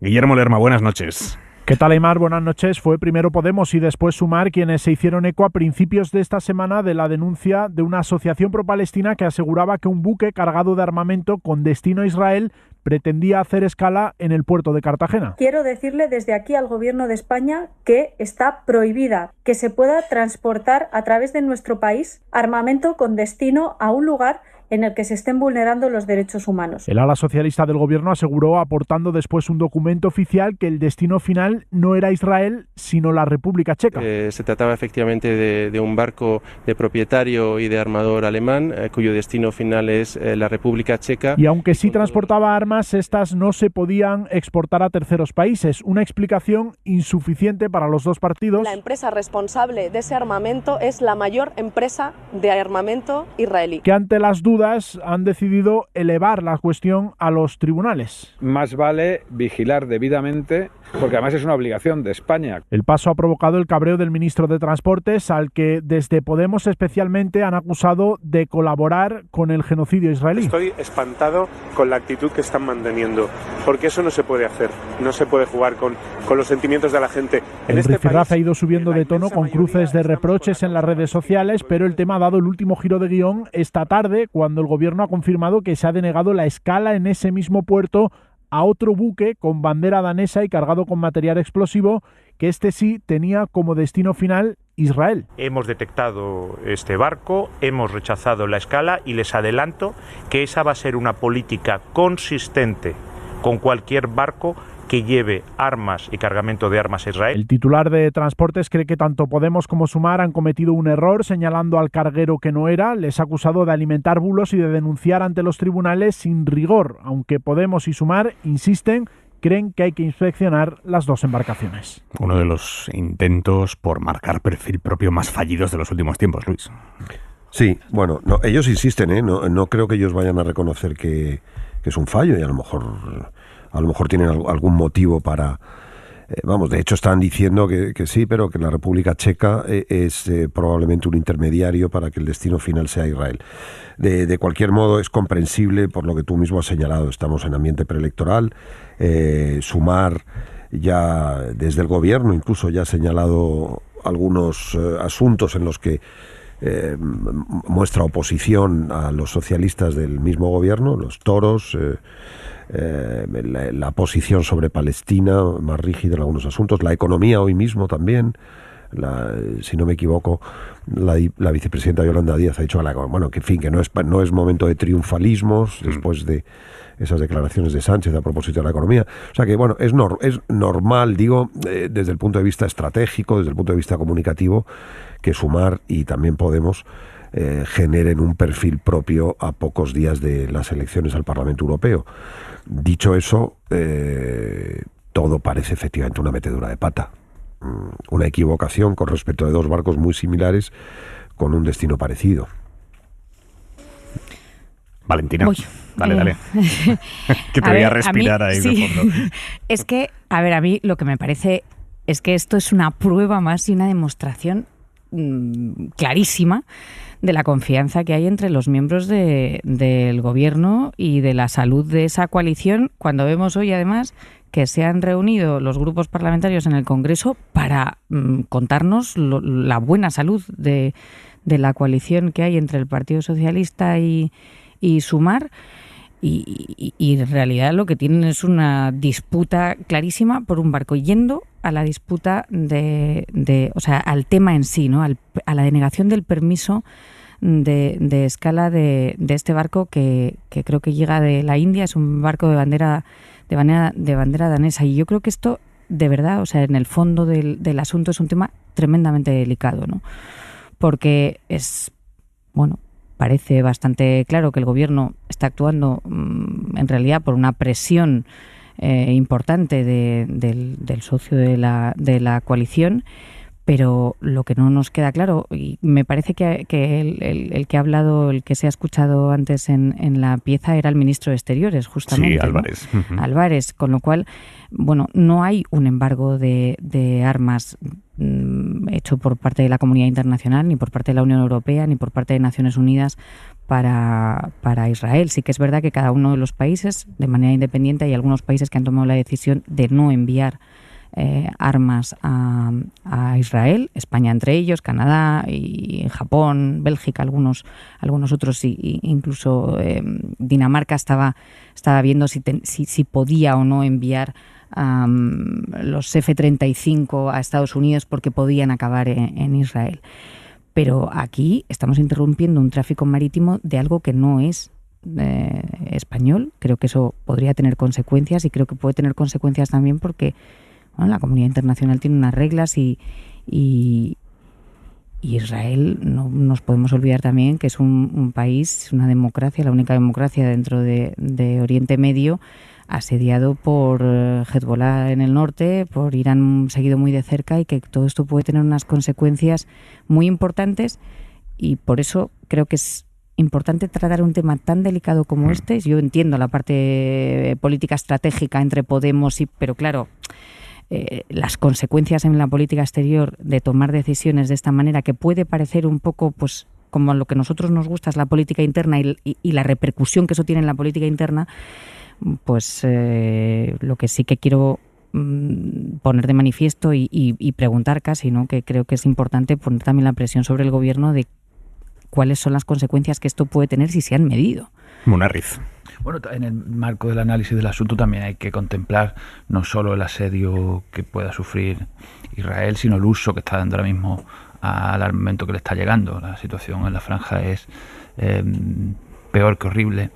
Guillermo Lerma, buenas noches.
¿Qué tal, Aimar? Buenas noches. Fue primero Podemos y después Sumar quienes se hicieron eco a principios de esta semana de la denuncia de una asociación pro-palestina que aseguraba que un buque cargado de armamento con destino a Israel pretendía hacer escala en el puerto de Cartagena.
Quiero decirle desde aquí al Gobierno de España que está prohibida que se pueda transportar a través de nuestro país armamento con destino a un lugar en el que se estén vulnerando los derechos humanos.
El ala socialista del gobierno aseguró, aportando después un documento oficial, que el destino final no era Israel, sino la República Checa.
Se trataba efectivamente de un barco de propietario y de armador alemán, cuyo destino final es la República Checa.
Y aunque sí transportaba armas, estas no se podían exportar a terceros países. Una explicación insuficiente para los dos partidos.
La empresa responsable de ese armamento es la mayor empresa de armamento israelí.
Que ante las dudas han decidido elevar la cuestión a los tribunales.
Más vale vigilar debidamente, porque además es una obligación de España.
El paso ha provocado el cabreo del ministro de Transportes, al que desde Podemos especialmente han acusado de colaborar con el genocidio israelí.
Estoy espantado con la actitud que están manteniendo, porque eso no se puede hacer, no se puede jugar con los sentimientos de la gente.
El rifirrafe ha ido subiendo de tono con cruces de reproches en las redes sociales, pero el tema ha dado el último giro de guión esta tarde, cuando el gobierno ha confirmado que se ha denegado la escala en ese mismo puerto a otro buque con bandera danesa y cargado con material explosivo, que este sí tenía como destino final Israel.
Hemos detectado este barco, hemos rechazado la escala y les adelanto que esa va a ser una política consistente con cualquier barco que lleve armas y cargamento de armas a Israel.
El titular de Transportes cree que tanto Podemos como Sumar han cometido un error señalando al carguero que no era. Les ha acusado de alimentar bulos y de denunciar ante los tribunales sin rigor, aunque Podemos y Sumar insisten, creen que hay que inspeccionar las dos embarcaciones.
Uno de los intentos por marcar perfil propio más fallidos de los últimos tiempos, Luis.
Sí, bueno, no, ellos insisten, no creo que ellos vayan a reconocer que es un fallo, y a lo mejor tienen algún motivo para... de hecho están diciendo que sí, pero que la República Checa es probablemente un intermediario para que el destino final sea Israel. De cualquier modo, es comprensible por lo que tú mismo has señalado. Estamos en ambiente preelectoral. Sumar ya desde el gobierno incluso ya ha señalado algunos asuntos en los que muestra oposición a los socialistas del mismo gobierno, los toros, la posición sobre Palestina más rígida en algunos asuntos, la economía hoy mismo también. Si no me equivoco, la vicepresidenta Yolanda Díaz ha dicho que no es momento de triunfalismos después de esas declaraciones de Sánchez a propósito de la economía. O sea que es normal, digo, desde el punto de vista estratégico, desde el punto de vista comunicativo, que Sumar y también Podemos generen un perfil propio a pocos días de las elecciones al Parlamento Europeo. Dicho eso, todo parece efectivamente una metedura de pata. Una equivocación con respecto de dos barcos muy similares con un destino parecido.
Valentina, dale. Que te voy a respirar ahí de fondo.
Es que, a mí lo que me parece es que esto es una prueba más y una demostración clarísima de la confianza que hay entre los miembros del gobierno y de la salud de esa coalición, cuando vemos hoy además que se han reunido los grupos parlamentarios en el Congreso para contarnos la buena salud de la coalición que hay entre el Partido Socialista y Sumar. Y en realidad lo que tienen es una disputa clarísima por un barco, yendo a la disputa o sea, al tema en sí, ¿no? A la denegación del permiso de escala de este barco que creo que llega de la India. Es un barco de bandera danesa, y yo creo que esto, de verdad, o sea, en el fondo del asunto es un tema tremendamente delicado, ¿no? Porque parece bastante claro que el gobierno está actuando en realidad por una presión importante del socio de la coalición, pero lo que no nos queda claro, y me parece que el que ha hablado, el que se ha escuchado antes en la pieza, era el ministro de Exteriores, justamente.
Sí, Álvarez.
¿No? Uh-huh. Álvarez, con lo cual, no hay un embargo de armas hecho por parte de la comunidad internacional, ni por parte de la Unión Europea, ni por parte de Naciones Unidas para Israel. Sí que es verdad que cada uno de los países, de manera independiente, hay algunos países que han tomado la decisión de no enviar armas a Israel, España entre ellos, Canadá y Japón, Bélgica, algunos otros, y incluso Dinamarca estaba viendo si podía o no enviar los F-35 a Estados Unidos porque podían acabar en Israel. Pero aquí estamos interrumpiendo un tráfico marítimo de algo que no es español. Creo que eso podría tener consecuencias, y creo que puede tener consecuencias también porque la comunidad internacional tiene unas reglas y Israel, no nos podemos olvidar también que es un país, una democracia, la única democracia dentro de Oriente Medio, asediado por Hezbollah en el norte, por Irán seguido muy de cerca, y que todo esto puede tener unas consecuencias muy importantes, y por eso creo que es importante tratar un tema tan delicado como este. Yo entiendo la parte política estratégica entre Podemos pero claro, las consecuencias en la política exterior de tomar decisiones de esta manera, que puede parecer un poco como a lo que a nosotros nos gusta es la política interna y la repercusión que eso tiene en la política interna, lo que sí que quiero poner de manifiesto y preguntar casi, ¿no? Que creo que es importante poner también la presión sobre el gobierno de cuáles son las consecuencias que esto puede tener si se han medido.
Munarriz.
Bueno, en el marco del análisis del asunto también hay que contemplar no solo el asedio que pueda sufrir Israel, sino el uso que está dando ahora mismo al armamento que le está llegando. La situación en la franja es peor que horrible.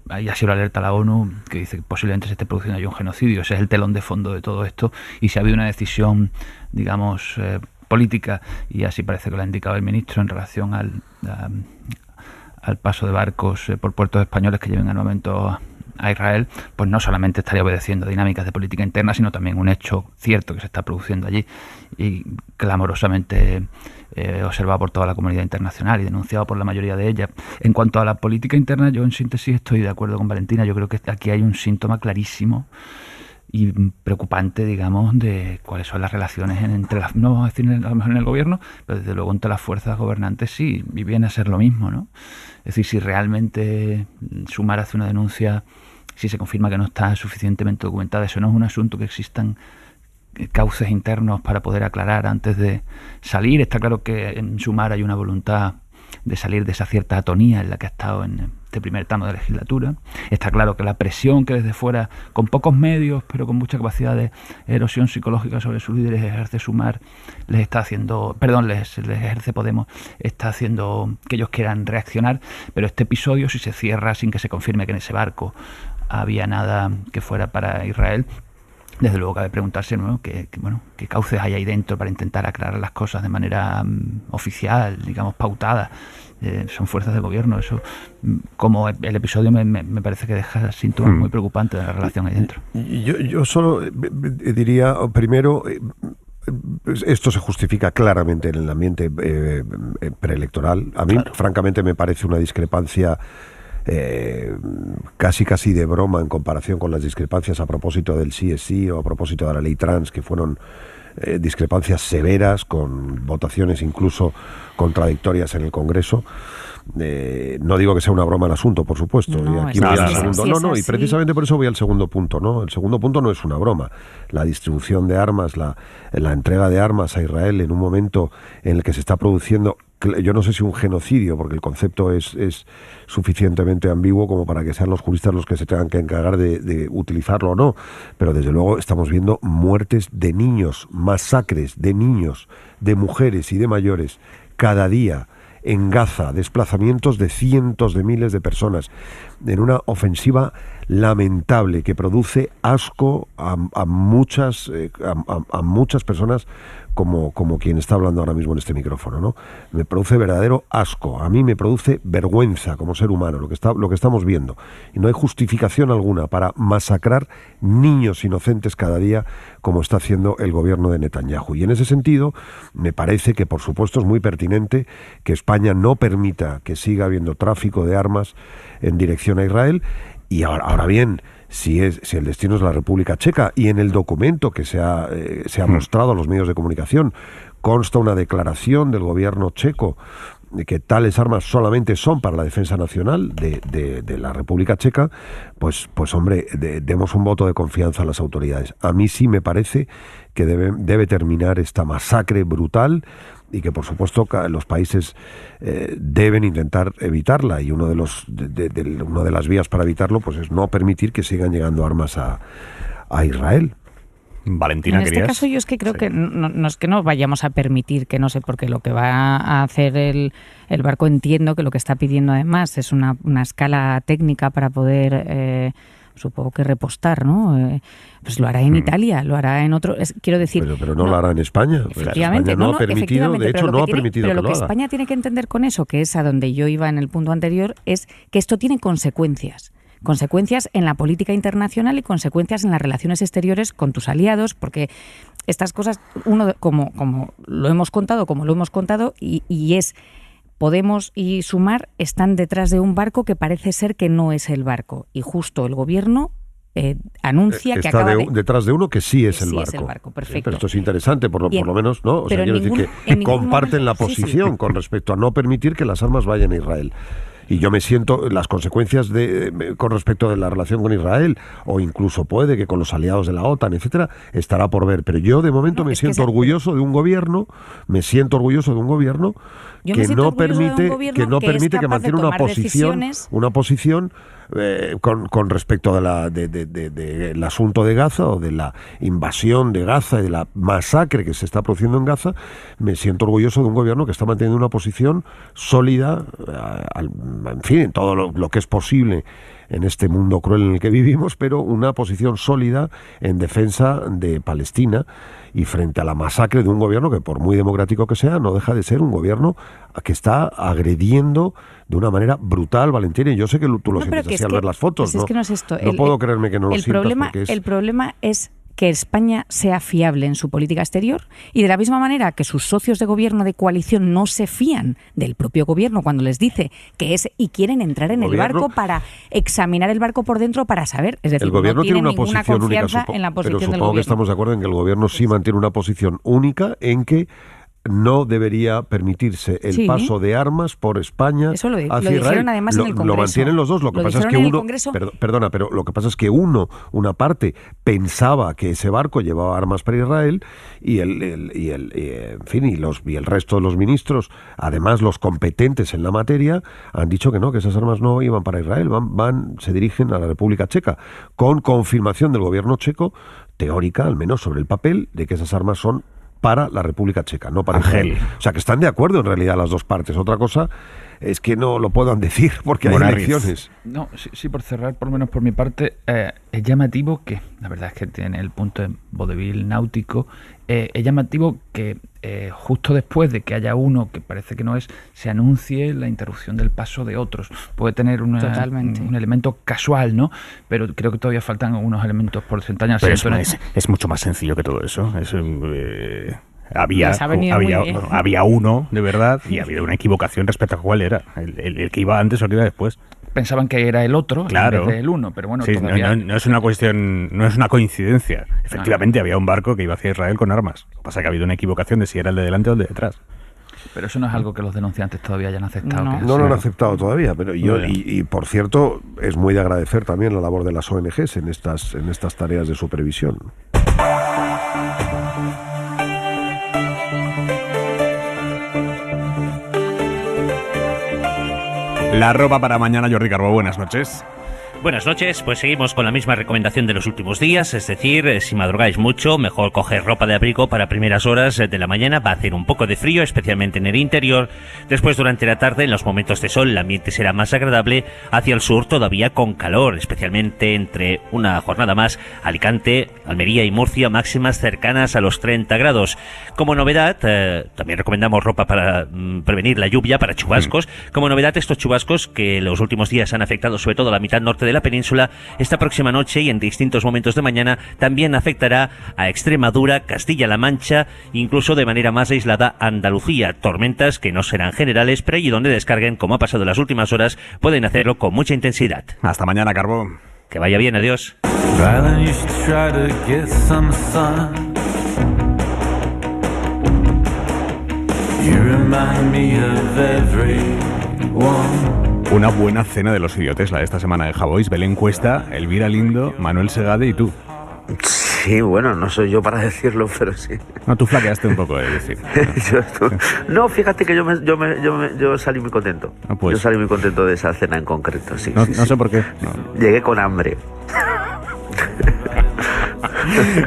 Ahí ha sido la alerta a la ONU, que dice que posiblemente se esté produciendo ahí un genocidio. Ese es el telón de fondo de todo esto. Y si ha habido una decisión, digamos, política, y así parece que lo ha indicado el ministro en relación al paso de barcos por puertos españoles que lleven armamento a Israel, pues no solamente estaría obedeciendo dinámicas de política interna, sino también un hecho cierto que se está produciendo allí y clamorosamente observado por toda la comunidad internacional y denunciado por la mayoría de ella. En cuanto a la política interna, yo en síntesis estoy de acuerdo con Valentina. Yo creo que aquí hay un síntoma clarísimo y preocupante, digamos, de cuáles son las relaciones entre las, no vamos a decir a lo mejor en el gobierno, pero desde luego entre las fuerzas gobernantes sí, y viene a ser lo mismo, ¿no? Es decir, si realmente Sumar hace una denuncia, si se confirma que no está suficientemente documentada, eso no es un asunto que existan cauces internos para poder aclarar antes de salir. Está claro que en Sumar hay una voluntad de salir de esa cierta atonía en la que ha estado en este primer tramo de legislatura. Está claro que la presión que desde fuera, con pocos medios, pero con mucha capacidad de erosión psicológica sobre sus líderes, ejerce Sumar, les ejerce Podemos, está haciendo que ellos quieran reaccionar. Pero este episodio, si se cierra sin que se confirme que en ese barco había nada que fuera para Israel, desde luego cabe preguntarse, ¿no?, qué cauces hay ahí dentro para intentar aclarar las cosas de manera oficial, digamos, pautada. Son fuerzas de gobierno. Eso, como el episodio me parece que deja síntomas muy preocupantes de la relación ahí dentro.
Yo solo diría, primero, esto se justifica claramente en el ambiente preelectoral. A mí, francamente, me parece una discrepancia casi de broma en comparación con las discrepancias a propósito del sí es sí o a propósito de la ley trans, que fueron discrepancias severas, con votaciones incluso contradictorias en el Congreso. No digo que sea una broma el asunto, por supuesto.
No,
y aquí voy al segundo. Y precisamente por eso voy al segundo punto, ¿no? El segundo punto no es una broma. La distribución de armas, la entrega de armas a Israel en un momento en el que se está produciendo, yo no sé si un genocidio, porque el concepto es suficientemente ambiguo como para que sean los juristas los que se tengan que encargar de utilizarlo o no, pero desde luego estamos viendo muertes de niños, masacres de niños, de mujeres y de mayores cada día en Gaza, desplazamientos de cientos de miles de personas en una ofensiva lamentable que produce asco a muchas personas como quien está hablando ahora mismo en este micrófono, ¿no? Me produce verdadero asco, a mí me produce vergüenza como ser humano lo que estamos viendo, y no hay justificación alguna para masacrar niños inocentes cada día como está haciendo el gobierno de Netanyahu. Y en ese sentido me parece que por supuesto es muy pertinente que España no permita que siga habiendo tráfico de armas en dirección a Israel. Y ahora bien, si el destino es la República Checa, y en el documento que se ha mostrado a los medios de comunicación consta una declaración del gobierno checo de que tales armas solamente son para la defensa nacional de la República Checa, pues hombre, demos un voto de confianza a las autoridades. A mí sí me parece que debe terminar esta masacre brutal, y que por supuesto los países deben intentar evitarla, y una de las vías para evitarlo pues es no permitir que sigan llegando armas a Israel.
Valentina,
en este caso yo es que creo que no es que no vayamos a permitir, que no sé, porque lo que va a hacer el barco, entiendo que lo que está pidiendo además es una escala técnica para poder supongo que repostar, ¿no? Pues lo hará en Italia, lo hará en otro... quiero decir...
Pero no lo hará en España.
Efectivamente.
España no ha permitido, de hecho no ha permitido que lo haga.
Pero lo que España tiene que entender con eso, que es a donde yo iba en el punto anterior, es que esto tiene consecuencias. Consecuencias en la política internacional y consecuencias en las relaciones exteriores con tus aliados, porque estas cosas, uno como lo hemos contado, y es... Podemos y Sumar están detrás de un barco que parece ser que no es el barco, y justo el gobierno anuncia que acaba
detrás de uno que sí es el
sí
barco.
Es el barco, perfecto.
Pero esto es interesante, por lo menos, ¿no? O sea, quiero decir que comparten la posición con respecto a no permitir que las armas vayan a Israel. Y yo me siento, las consecuencias con respecto de la relación con Israel, o incluso puede que con los aliados de la OTAN, etcétera, estará por ver. Pero yo de momento me siento orgulloso de un gobierno, que no permite que mantenga una posición con respecto del asunto de Gaza, o de la invasión de Gaza y de la masacre que se está produciendo en Gaza. Me siento orgulloso de un gobierno que está manteniendo una posición sólida, en fin, en todo lo que es posible en este mundo cruel en el que vivimos, pero una posición sólida en defensa de Palestina y frente a la masacre de un gobierno que, por muy democrático que sea, no deja de ser un gobierno que está agrediendo de una manera brutal, Valentina. Y yo sé que tú lo sientes así al ver las fotos.
Pues es que no es esto.
No puedo creerme que no lo sientas.
El problema es que España sea fiable en su política exterior, y de la misma manera que sus socios de gobierno de coalición no se fían del propio gobierno cuando les dice que es, y quieren entrar en el barco para examinar el barco por dentro para saber, es decir,
el gobierno
no tiene
tiene una
ninguna
posición
confianza
única,
en la posición
pero
del
supongo
gobierno.
que estamos de acuerdo en que el gobierno sí mantiene una posición única en que no debería permitirse el paso de armas por España hacia Israel.
Lo dijeron además en el Congreso.
Lo mantienen los dos. Lo que pasa es que pero lo que pasa es que una parte pensaba que ese barco llevaba armas para Israel, y el resto de los ministros, además los competentes en la materia, han dicho que no, que esas armas no iban para Israel, se dirigen a la República Checa, con confirmación del gobierno checo, teórica, al menos sobre el papel, de que esas armas son para la República Checa, no para Israel. O sea, que están de acuerdo en realidad las dos partes. Otra cosa es que no lo puedan decir porque hay elecciones.
No, sí, por cerrar, por lo menos por mi parte, es llamativo que, la verdad es que tiene el punto de vodevil náutico, es llamativo que justo después de que haya uno que parece que no es, se anuncie la interrupción del paso de otros. Puede tener un elemento casual, ¿no? Pero creo que todavía faltan algunos elementos porcentuales.
Pero es mucho más sencillo que todo eso. Había uno, de verdad, y había una equivocación respecto a cuál era, el que iba antes o el que iba después.
Pensaban que era el otro, claro, en vez del uno, pero bueno,
sí,
todavía...
no es una cuestión, no es una coincidencia. Efectivamente había un barco que iba hacia Israel con armas. Lo que pasa es que ha habido una equivocación de si era el de delante o el de detrás.
Pero eso no es algo que los denunciantes todavía hayan aceptado.
No lo han aceptado todavía, pero y por cierto, es muy de agradecer también la labor de las ONGs en estas tareas de supervisión.
La ropa para mañana, Jordi Carbó, buenas noches.
Buenas noches, pues seguimos con la misma recomendación de los últimos días, es decir, si madrugáis mucho, mejor coger ropa de abrigo para primeras horas de la mañana, va a hacer un poco de frío, especialmente en el interior. Después, durante la tarde, en los momentos de sol, el ambiente será más agradable, hacia el sur todavía con calor, especialmente entre una jornada más, Alicante, Almería y Murcia, máximas cercanas a los 30 grados. Como novedad, también recomendamos ropa para prevenir la lluvia, para chubascos. Como novedad, estos chubascos que los últimos días han afectado sobre todo la mitad norte de la península, esta próxima noche y en distintos momentos de mañana también afectará a Extremadura, Castilla-La Mancha, incluso de manera más aislada Andalucía. Tormentas que no serán generales, pero allí donde descarguen, como ha pasado en las últimas horas, pueden hacerlo con mucha intensidad.
Hasta mañana, Carbó.
Que vaya bien, adiós.
Una buena cena de los idiotes, la de esta semana de Javois. Belén Cuesta, Elvira Lindo, Manuel Segade y tú.
Sí, bueno, no soy yo para decirlo, pero sí.
No, tú flaqueaste un poco, es decir.
No, fíjate que yo salí muy contento.
Pues.
Yo salí muy contento de esa cena en concreto, sí.
No sé por qué.
No. Llegué con hambre.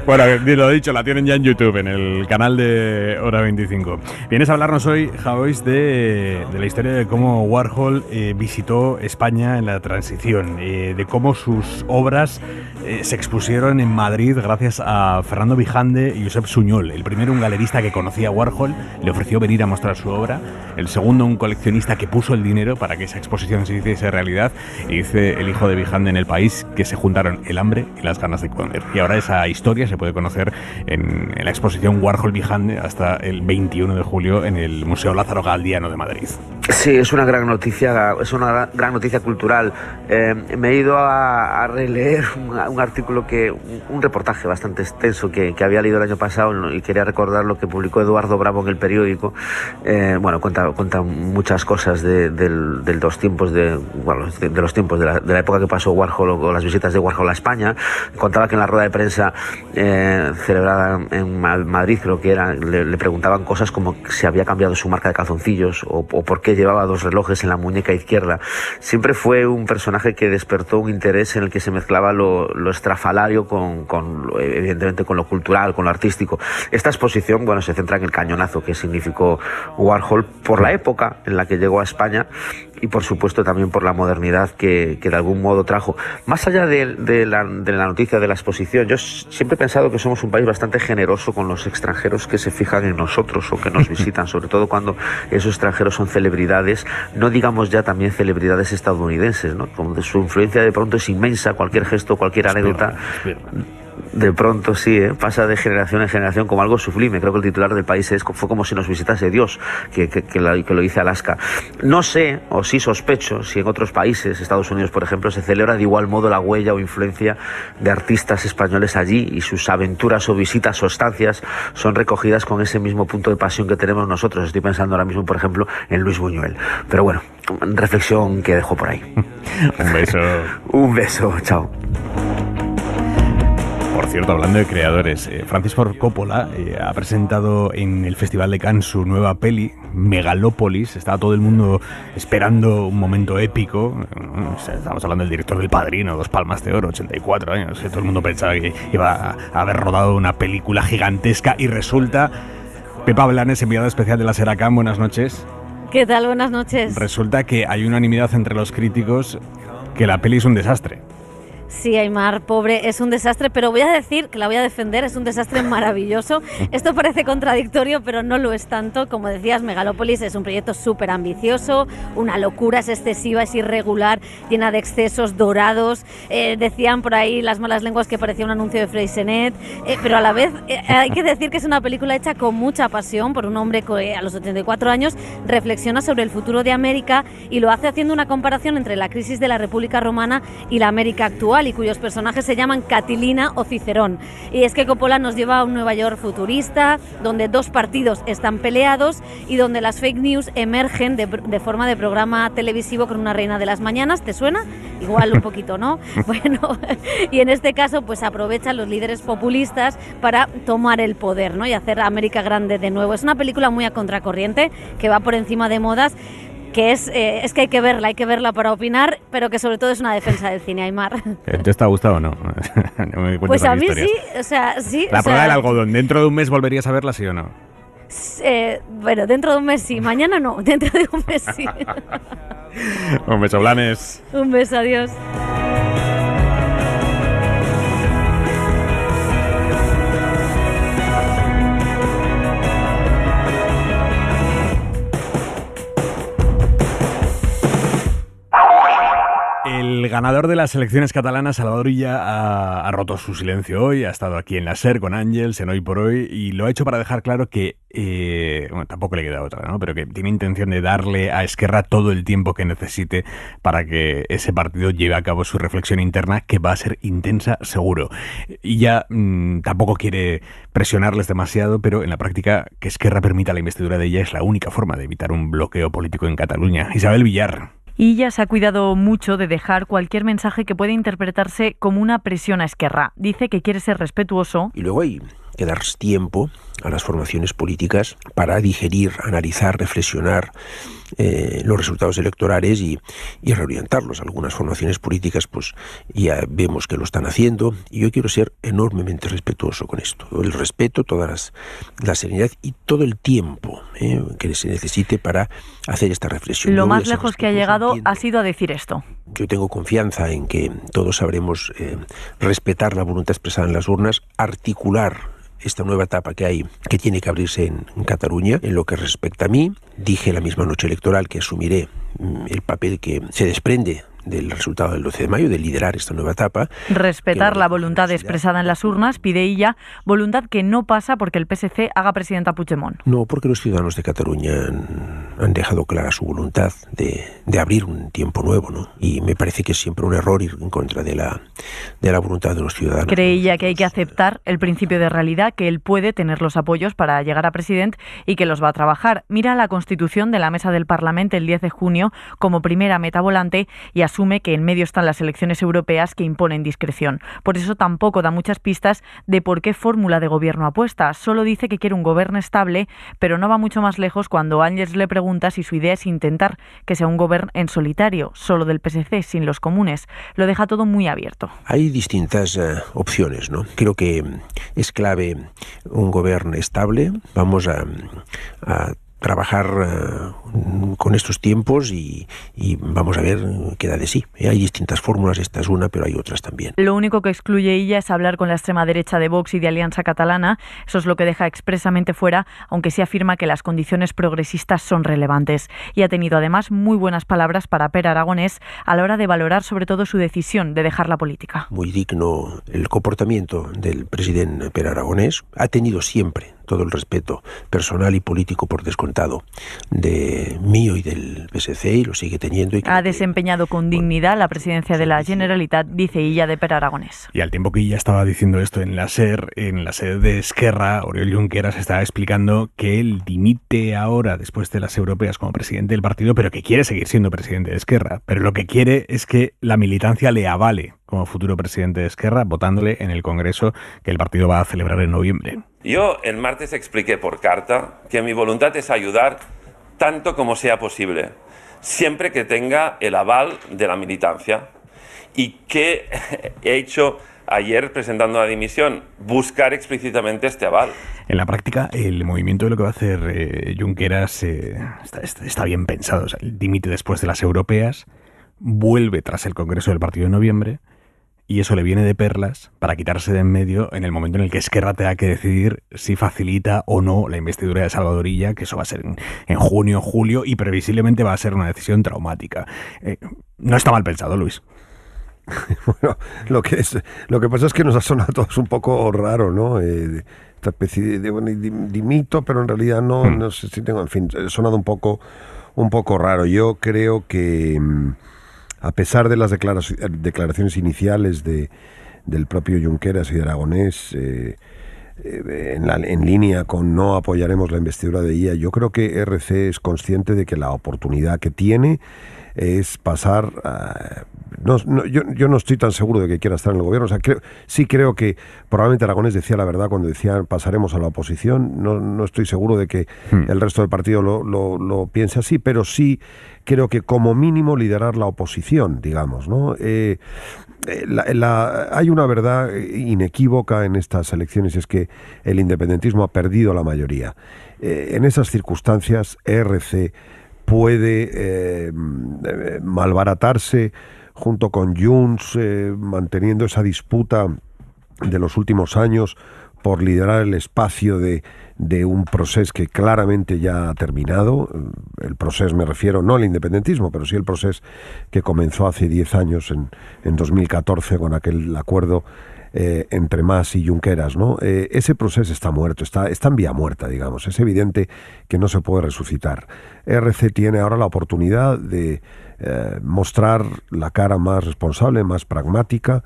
Bueno, lo dicho, la tienen ya en YouTube, en el canal de Hora 25. Vienes a hablarnos hoy, Javois, de la historia de cómo Warhol visitó España en la transición, de cómo sus obras se expusieron en Madrid gracias a Fernando Vijande y Josep Suñol. El primero, un galerista que conocía a Warhol, le ofreció venir a mostrar su obra. El segundo, un coleccionista que puso el dinero para que esa exposición se hiciese realidad. Y dice el hijo de Vijande en El País que se juntaron el hambre y las ganas de comer. Y ahora esa historia se puede conocer en la exposición Warhol-Vijande hasta el 21 de julio en el Museo Lázaro Galdiano de Madrid.
Sí, es una gran noticia, gran noticia cultural. Me he ido a releer un artículo un reportaje bastante extenso que había leído el año pasado y quería recordar lo que publicó Eduardo Bravo en El Periódico. Bueno, cuenta muchas cosas de los tiempos de los tiempos de la época que pasó Warhol o las visitas de Warhol a España. Contaba que en la rueda de prensa celebrada en Madrid, creo que era, le preguntaban cosas como si había cambiado su marca de calzoncillos o por qué llevaba 2 relojes en la muñeca izquierda. Siempre fue un personaje que despertó un interés en el que se mezclaba lo estrafalario evidentemente con lo cultural, con lo artístico. Esta exposición, bueno, se centra en el cañonazo que significó Warhol por la época en la que llegó a España y por supuesto también por la modernidad que de algún modo trajo. Más allá de la noticia de la exposición, yo siempre he pensado que somos un país bastante generoso con los extranjeros que se fijan en nosotros o que nos visitan, sobre todo cuando esos extranjeros son celebridades, no digamos ya también celebridades estadounidenses, ¿no? Como su influencia de pronto es inmensa, cualquier gesto, cualquier anécdota. De pronto sí, pasa de generación en generación como algo sublime. Creo que el titular del País fue como si nos visitase Dios, que lo dice Alaska. No sé, o sí sospecho, si en otros países, Estados Unidos por ejemplo, se celebra de igual modo la huella o influencia de artistas españoles allí y sus aventuras o visitas o estancias son recogidas con ese mismo punto de pasión que tenemos nosotros. Estoy pensando ahora mismo, por ejemplo, en Luis Buñuel. Pero bueno, reflexión que dejo por ahí.
Un beso.
Un beso, chao.
Por cierto, hablando de creadores, Francis Ford Coppola ha presentado en el Festival de Cannes su nueva peli, Megalópolis. Estaba todo el mundo esperando un momento épico. Estamos hablando del director del Padrino, 2 Palmas de Oro, 84 años. Todo el mundo pensaba que iba a haber rodado una película gigantesca y resulta... Pepa Blanes, enviada especial de la Seracán, buenas noches.
¿Qué tal? Buenas noches.
Resulta que hay unanimidad entre los críticos que la peli es un desastre.
Sí, Aymar, pobre, es un desastre, pero voy a decir que la voy a defender, es un desastre maravilloso. Esto parece contradictorio, pero no lo es tanto. Como decías, Megalópolis es un proyecto súper ambicioso, una locura, es excesiva, es irregular, llena de excesos dorados. Decían por ahí las malas lenguas que parecía un anuncio de Freixenet, pero a la vez hay que decir que es una película hecha con mucha pasión por un hombre que a los 84 años reflexiona sobre el futuro de América y lo hace haciendo una comparación entre la crisis de la República Romana y la América actual. actual y cuyos personajes se llaman Catilina o Cicerón. Y es que Coppola nos lleva a un Nueva York futurista, donde dos partidos están peleados y donde las fake news emergen de forma de programa televisivo con una reina de las mañanas. ¿Te suena? Igual un poquito, ¿no? Bueno, y en este caso pues aprovechan los líderes populistas para tomar el poder, ¿no? Y hacer América grande de nuevo. Es una película muy a contracorriente, que va por encima de modas, que es que hay que verla para opinar, pero que sobre todo es una defensa del cine, Aimar.
¿Te está gustado o no? No me
Pues a mí
historias.
sí, o sea, sí.
La prueba del algodón, ¿dentro de un mes volverías a verla, sí o no?
Bueno, dentro de un mes sí, mañana no, dentro de un mes sí.
Un beso, Blanes.
Un beso, adiós.
El ganador de las elecciones catalanas, Salvador Illa, ha roto su silencio hoy, ha estado aquí en la SER con Ángels en Hoy por Hoy y lo ha hecho para dejar claro que, bueno, tampoco le queda otra, ¿no? Pero que tiene intención de darle a Esquerra todo el tiempo que necesite para que ese partido lleve a cabo su reflexión interna, que va a ser intensa seguro. Illa tampoco quiere presionarles demasiado, pero en la práctica que Esquerra permita la investidura de ella es la única forma de evitar un bloqueo político en Cataluña. Isabel Villar.
Illa se ha cuidado mucho de dejar cualquier mensaje que pueda interpretarse como una presión a Esquerra. Dice que quiere ser respetuoso.
Y luego hay que dar tiempo a las formaciones políticas para digerir, analizar, reflexionar los resultados electorales y reorientarlos. Algunas formaciones políticas pues ya vemos que lo están haciendo y yo quiero ser enormemente respetuoso con esto. El respeto, toda la serenidad y todo el tiempo que se necesite para hacer esta reflexión.
Lo más lejos que ha llegado ha sido a decir esto.
Yo tengo confianza en que todos sabremos respetar la voluntad expresada en las urnas, articular esta nueva etapa que hay, que tiene que abrirse en Cataluña. En lo que respecta a mí, dije la misma noche electoral que asumiré el papel que se desprende del resultado del 12 de mayo, de liderar esta nueva etapa.
Respetar la voluntad expresada en las urnas, pide Illa, voluntad que no pasa porque el PSC haga presidenta a Puigdemont.
No, porque los ciudadanos de Cataluña han dejado clara su voluntad de abrir un tiempo nuevo, ¿no? Y me parece que es siempre un error ir en contra de la voluntad de los ciudadanos.
Cree Illa que hay que aceptar el principio de realidad, que él puede tener los apoyos para llegar a presidente y que los va a trabajar. Mira la constitución de la Mesa del Parlamento el 10 de junio como primera meta volante y asume que en medio están las elecciones europeas que imponen discreción. Por eso tampoco da muchas pistas de por qué fórmula de gobierno apuesta. Solo dice que quiere un gobierno estable, pero no va mucho más lejos cuando Ángels le pregunta si su idea es intentar que sea un gobierno en solitario, solo del PSC, sin los comunes. Lo deja todo muy abierto.
Hay distintas opciones, ¿no? Creo que es clave un gobierno estable. Vamos a trabajar con estos tiempos y vamos a ver qué da de sí. Hay distintas fórmulas, esta es una, pero hay otras también.
Lo único que excluye ella es hablar con la extrema derecha de Vox y de Alianza Catalana. Eso es lo que deja expresamente fuera, aunque sí afirma que las condiciones progresistas son relevantes. Y ha tenido además muy buenas palabras para Pere Aragonés a la hora de valorar sobre todo su decisión de dejar la política.
Muy digno el comportamiento del presidente Pere Aragonés. Ha tenido siempre todo el respeto personal y político por descontado de mío y del PSC y lo sigue teniendo. Y
ha desempeñado con dignidad la presidencia de la Generalitat, dice Illa de Pere Aragonés.
Y al tiempo que Illa estaba diciendo esto en la sede de Esquerra, Oriol Junqueras estaba explicando que él dimite ahora después de las europeas como presidente del partido, pero que quiere seguir siendo presidente de Esquerra. Pero lo que quiere es que la militancia le avale como futuro presidente de Esquerra, votándole en el Congreso que el partido va a celebrar en noviembre.
Yo el martes expliqué por carta que mi voluntad es ayudar tanto como sea posible, siempre que tenga el aval de la militancia. ¿Y qué he hecho ayer presentando la dimisión? Buscar explícitamente este aval.
En la práctica, el movimiento de lo que va a hacer Junqueras está bien pensado. O sea, dimite después de las europeas, vuelve tras el Congreso del partido de noviembre, y eso le viene de perlas para quitarse de en medio en el momento en el que Esquerra tenga que decidir si facilita o no la investidura de Salvador Illa, que eso va a ser en junio, julio, y previsiblemente va a ser una decisión traumática. No está mal pensado, Luis.
Bueno, lo que pasa es que nos ha sonado a todos un poco raro, ¿no? Esta especie de dimito, pero en realidad no sé si tengo, en fin, ha sonado un poco raro. Yo creo que a pesar de las declaraciones iniciales del propio Junqueras y de Aragonés, en línea con no apoyaremos la investidura de Illa, yo creo que RC es consciente de que la oportunidad que tiene es pasar yo no estoy tan seguro de que quiera estar en el gobierno. O sea, sí creo que probablemente Aragonés decía la verdad cuando decía pasaremos a la oposición. No estoy seguro de que el resto del partido lo piense así, pero sí creo que como mínimo liderar la oposición, digamos, ¿no? Hay una verdad inequívoca en estas elecciones, y es que el independentismo ha perdido la mayoría. En esas circunstancias, RC puede malbaratarse junto con Junts, manteniendo esa disputa de los últimos años por liderar el espacio de un proceso que claramente ya ha terminado. El proceso me refiero no al independentismo, pero sí el proceso que comenzó hace 10 años, en 2014, con aquel acuerdo entre Mas y Junqueras, ¿no? Ese proceso está muerto, está en vía muerta, digamos. Es evidente que no se puede resucitar. RC tiene ahora la oportunidad de mostrar la cara más responsable, más pragmática,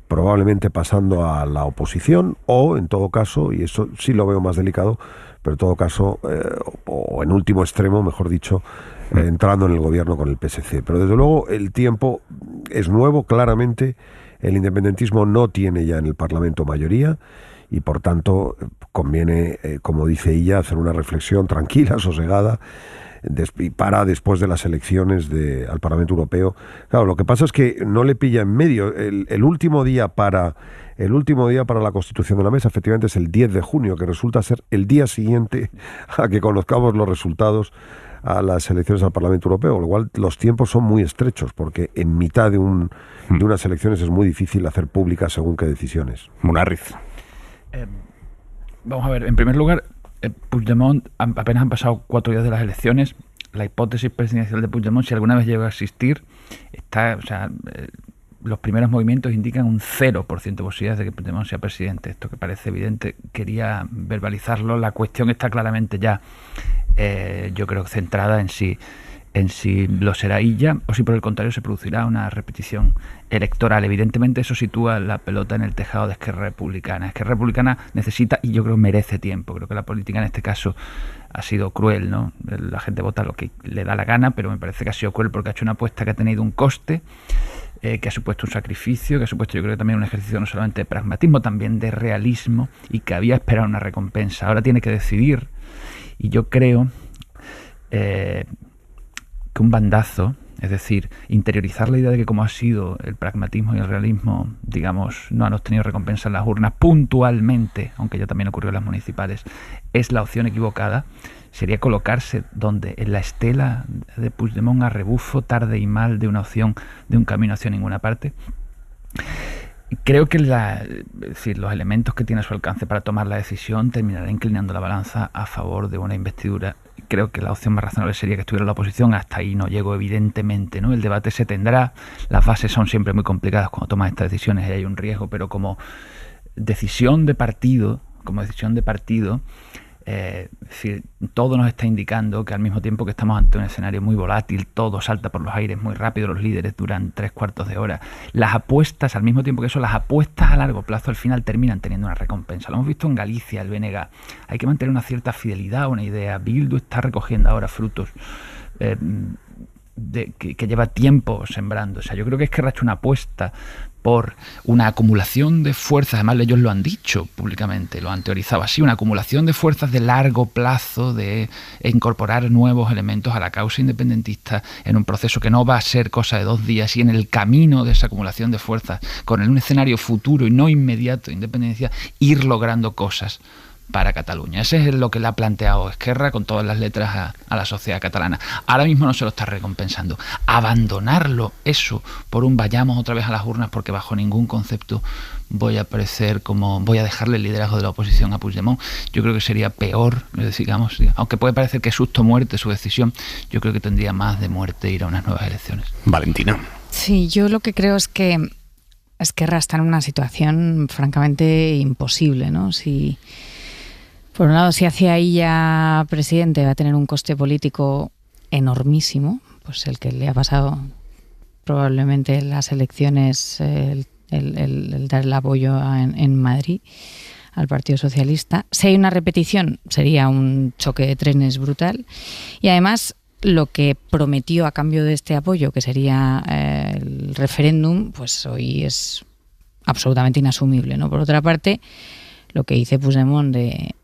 probablemente pasando a la oposición, o en todo caso, y eso sí lo veo más delicado, pero en todo caso, o en último extremo, mejor dicho, entrando en el gobierno con el PSC. Pero desde luego el tiempo es nuevo, claramente. El independentismo no tiene ya en el Parlamento mayoría y por tanto conviene, como dice ella, hacer una reflexión tranquila, sosegada, para después de las elecciones al Parlamento Europeo. Claro, lo que pasa es que no le pilla en medio. El último día para la constitución de la mesa, efectivamente, es el 10 de junio, que resulta ser el día siguiente a que conozcamos los resultados a las elecciones al Parlamento Europeo, con lo cual los tiempos son muy estrechos, porque en mitad de unas elecciones es muy difícil hacer públicas según qué decisiones.
Munarriz.
Vamos a ver, en primer lugar, Puigdemont, apenas han pasado 4 días de las elecciones. La hipótesis presidencial de Puigdemont, si alguna vez llega a existir, los primeros movimientos indican un 0% de posibilidades de que Puigdemont sea presidente. Esto que parece evidente, quería verbalizarlo. La cuestión está claramente ya, yo creo, centrada en si lo será Illa o si por el contrario se producirá una repetición electoral. Evidentemente eso sitúa la pelota en el tejado de Esquerra Republicana. Esquerra Republicana necesita, y yo creo merece tiempo. Creo que la política en este caso ha sido cruel, ¿no? La gente vota lo que le da la gana, pero me parece que ha sido cruel porque ha hecho una apuesta que ha tenido un coste, que ha supuesto un sacrificio, que ha supuesto, yo creo, también un ejercicio no solamente de pragmatismo, también de realismo, y que había esperado una recompensa. Ahora tiene que decidir, y yo creo que un bandazo, es decir, interiorizar la idea de que como ha sido el pragmatismo y el realismo, digamos, no han obtenido recompensa en las urnas puntualmente, aunque ya también ocurrió en las municipales, es la opción equivocada. Sería colocarse donde, en la estela de Puigdemont a rebufo, tarde y mal, de una opción, de un camino hacia ninguna parte. Creo que los elementos que tiene a su alcance para tomar la decisión terminará inclinando la balanza a favor de una investidura. Creo que la opción más razonable sería que estuviera la oposición. Hasta ahí no llego, evidentemente, ¿no? El debate se tendrá, las bases son siempre muy complicadas cuando tomas estas decisiones y hay un riesgo, pero como decisión de partido, es decir, todo nos está indicando que al mismo tiempo que estamos ante un escenario muy volátil, todo salta por los aires muy rápido, los líderes duran 3/4 de hora, las apuestas, al mismo tiempo que eso, las apuestas a largo plazo al final terminan teniendo una recompensa. Lo hemos visto en Galicia, el BNG. Hay que mantener una cierta fidelidad a una idea. Bildu está recogiendo ahora frutos que lleva tiempo sembrando. O sea, yo creo que Esquerra ha hecho una apuesta por una acumulación de fuerzas, además ellos lo han dicho públicamente, lo han teorizado así, una acumulación de fuerzas de largo plazo, de incorporar nuevos elementos a la causa independentista en un proceso que no va a ser cosa de 2 días, y en el camino de esa acumulación de fuerzas, con un escenario futuro y no inmediato de independencia, ir logrando cosas para Cataluña. Ese es lo que le ha planteado Esquerra con todas las letras a la sociedad catalana. Ahora mismo no se lo está recompensando. Abandonarlo, eso, por un vayamos otra vez a las urnas porque bajo ningún concepto voy a dejarle el liderazgo de la oposición a Puigdemont, yo creo que sería peor, digamos, aunque puede parecer que es susto muerte su decisión, yo creo que tendría más de muerte ir a unas nuevas elecciones.
Valentina.
Sí, yo lo que creo es que Esquerra está en una situación francamente imposible, ¿no? Por un lado, si hacia Illa presidente va a tener un coste político enormísimo, pues el que le ha pasado probablemente las elecciones, el dar el apoyo en Madrid al Partido Socialista. Si hay una repetición, sería un choque de trenes brutal. Y además, lo que prometió a cambio de este apoyo, que sería el referéndum, pues hoy es absolutamente inasumible, ¿no? Por otra parte, lo que dice Puigdemont de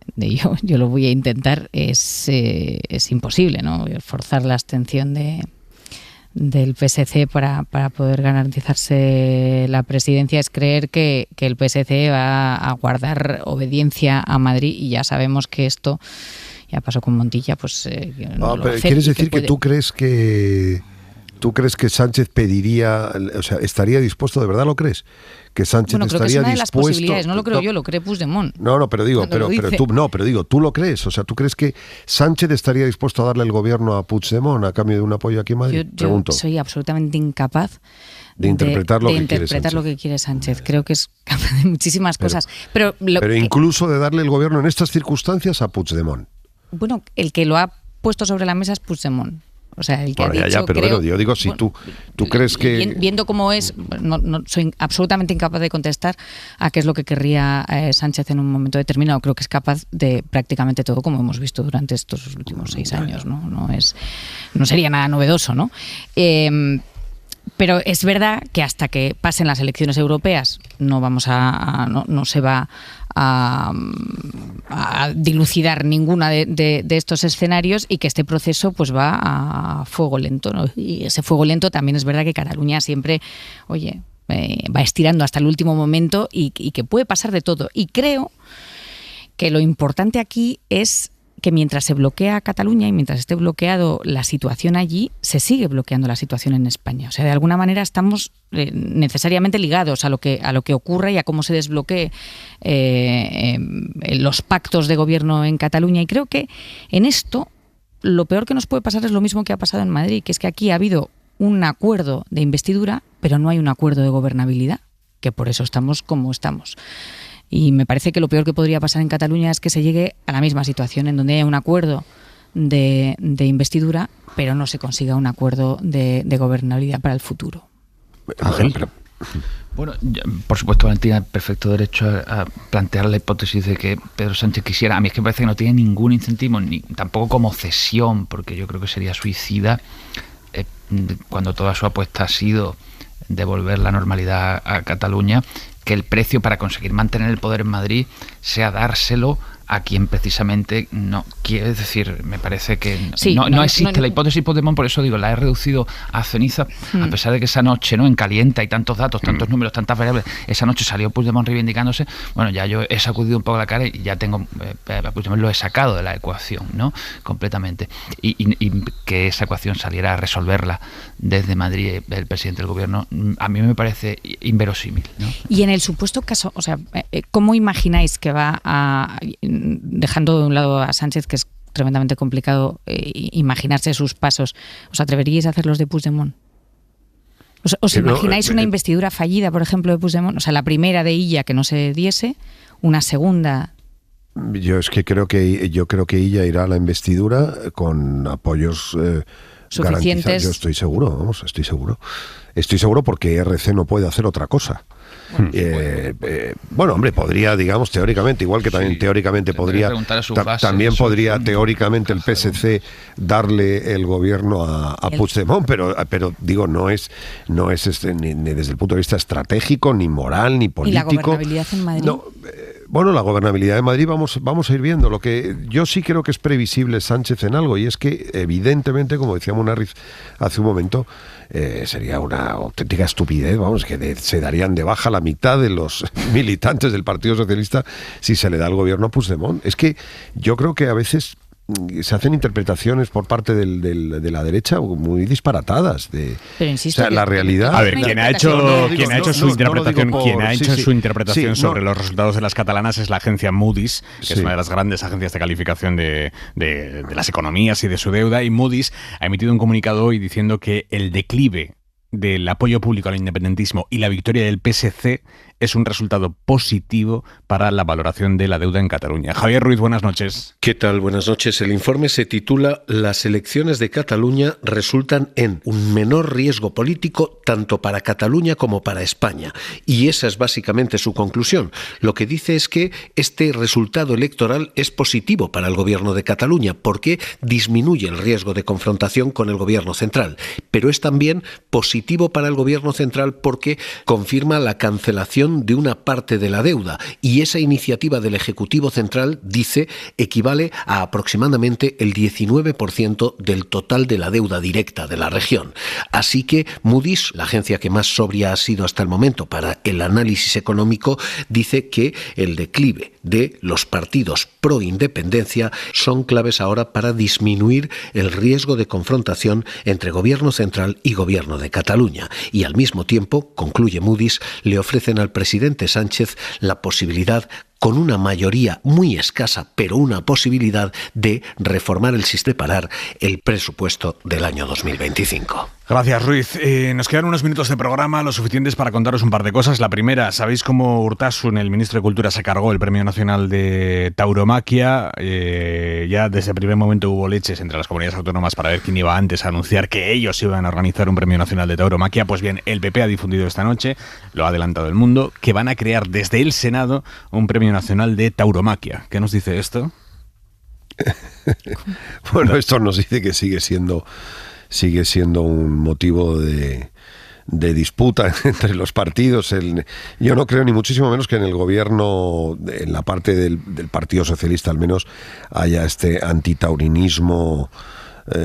yo lo voy a intentar es imposible, ¿no? Forzar la abstención del PSC para poder garantizarse la presidencia es creer que el PSC va a guardar obediencia a Madrid, y ya sabemos que esto ya pasó con Montilla, pues no
pero ¿quieres decir que tú crees que Sánchez pediría, o sea, estaría dispuesto, de verdad lo crees? Que Sánchez
creo
estaría
que es una de las
dispuesto,
posibilidades, no lo creo yo, lo cree Puigdemont.
No, pero digo, tú lo crees, o sea, ¿tú crees que Sánchez estaría dispuesto a darle el gobierno a Puigdemont a cambio de un apoyo aquí en Madrid?
Yo soy absolutamente incapaz
de interpretar
lo que quiere Sánchez. Creo que es capaz de muchísimas cosas. Pero
incluso de darle el gobierno en estas circunstancias a Puigdemont.
Bueno, el que lo ha puesto sobre la mesa es Puigdemont. O sea, el que ha dicho,
pero
creo,
bueno, yo digo, si tú crees que...
Viendo cómo es, no soy absolutamente incapaz de contestar a qué es lo que querría Sánchez en un momento determinado. Creo que es capaz de prácticamente todo, como hemos visto durante estos últimos 6 años, ¿no? No sería nada novedoso, ¿no? Pero es verdad que hasta que pasen las elecciones europeas no se va a dilucidar ninguna de estos escenarios, y que este proceso pues va a fuego lento, ¿no? Y ese fuego lento también es verdad que Cataluña siempre, va estirando hasta el último momento, y que puede pasar de todo. Y creo que lo importante aquí es que mientras se bloquea Cataluña y mientras esté bloqueado la situación allí, se sigue bloqueando la situación en España. O sea, de alguna manera estamos necesariamente ligados a lo que ocurra y a cómo se desbloquee los pactos de gobierno en Cataluña. Y creo que en esto lo peor que nos puede pasar es lo mismo que ha pasado en Madrid, que es que aquí ha habido un acuerdo de investidura, pero no hay un acuerdo de gobernabilidad, que por eso estamos como estamos. Y me parece que lo peor que podría pasar en Cataluña es que se llegue a la misma situación, en donde haya un acuerdo de investidura, pero no se consiga un acuerdo de gobernabilidad para el futuro.
Bueno, por supuesto, Valentina, tiene perfecto derecho a plantear la hipótesis de que Pedro Sánchez quisiera. A mí es que me parece que no tiene ningún incentivo, ni tampoco como cesión, porque yo creo que sería suicida cuando toda su apuesta ha sido devolver la normalidad a Cataluña, que el precio para conseguir mantener el poder en Madrid sea dárselo a quien precisamente no quiere. Es decir, me parece que no existe la hipótesis Puigdemont, por eso digo, la he reducido a ceniza, a pesar de que esa noche, ¿no?, en caliente hay tantos datos, tantos números, tantas variables. Esa noche salió Puigdemont reivindicándose. Bueno, ya yo he sacudido un poco la cara y ya tengo a Puigdemont lo he sacado de la ecuación, ¿no?, completamente. Y que esa ecuación saliera a resolverla desde Madrid el presidente del gobierno, a mí me parece inverosímil, ¿no?
Y en el supuesto caso, o sea, ¿cómo imagináis que va a, dejando de un lado a Sánchez, que es tremendamente complicado imaginarse sus pasos, os atreveríais a hacer los de Puigdemont? ¿Os imagináis una investidura fallida, por ejemplo, de Puigdemont? O sea, la primera de Illa que no se diese, una segunda.
Yo creo que Illa irá a la investidura con apoyos
suficientes.
Yo estoy seguro, Estoy seguro porque RC no puede hacer otra cosa. Bueno, hombre, podría, digamos, teóricamente, igual que también teóricamente podría, teóricamente el PSC darle el gobierno a Puigdemont, pero digo, no es ni desde el punto de vista estratégico, ni moral, ni político.
¿Y la gobernabilidad en Madrid?
No, bueno, la gobernabilidad de Madrid vamos a ir viendo. Lo que yo sí creo que es previsible Sánchez en algo, y es que evidentemente, como decía Munarriz hace un momento, sería una auténtica estupidez, que se darían de baja la mitad de los militantes del Partido Socialista si se le da el gobierno a Puigdemont. Es que yo creo que a veces se hacen interpretaciones por parte de la derecha muy disparatadas
pero insisto,
o sea, la realidad.
A ver, quien ha hecho su interpretación sobre los resultados de las catalanas es la agencia Moody's, que es una de las grandes agencias de calificación de las economías y de su deuda, y Moody's ha emitido un comunicado hoy diciendo que el declive del apoyo público al independentismo y la victoria del PSC es un resultado positivo para la valoración de la deuda en Cataluña. Javier Ruiz, buenas noches.
¿Qué tal? Buenas noches. El informe se titula «Las elecciones de Cataluña resultan en un menor riesgo político tanto para Cataluña como para España». Y esa es básicamente su conclusión. Lo que dice es que este resultado electoral es positivo para el gobierno de Cataluña porque disminuye el riesgo de confrontación con el gobierno central. Pero es también positivo para el gobierno central porque confirma la cancelación de una parte de la deuda. Y esa iniciativa del Ejecutivo Central, dice, equivale a aproximadamente el 19% del total de la deuda directa de la región. Así que Moody's, la agencia que más sobria ha sido hasta el momento para el análisis económico, dice que el declive de los partidos pro independencia son claves ahora para disminuir el riesgo de confrontación entre gobierno central y gobierno de Cataluña. Y al mismo tiempo, concluye Moody's, le ofrecen al presidente Sánchez la posibilidad, con una mayoría muy escasa, pero una posibilidad de reformar el sistema, preparar el presupuesto del año 2025.
Gracias, Ruiz. Nos quedan unos minutos de programa, lo suficientes para contaros un par de cosas. La primera, ¿sabéis cómo Urtasun, el ministro de Cultura, se cargó el Premio Nacional de Tauromaquia? Ya desde el primer momento hubo leches entre las comunidades autónomas para ver quién iba antes a anunciar que ellos iban a organizar un Premio Nacional de Tauromaquia. Pues bien, el PP ha difundido esta noche, lo ha adelantado El Mundo, que van a crear desde el Senado un Premio Nacional de Tauromaquia. ¿Qué nos dice esto?
Bueno, esto nos dice que sigue siendo un motivo de disputa entre los partidos. Yo no creo ni muchísimo menos que en el gobierno, en la parte del Partido Socialista al menos, haya este antitaurinismo,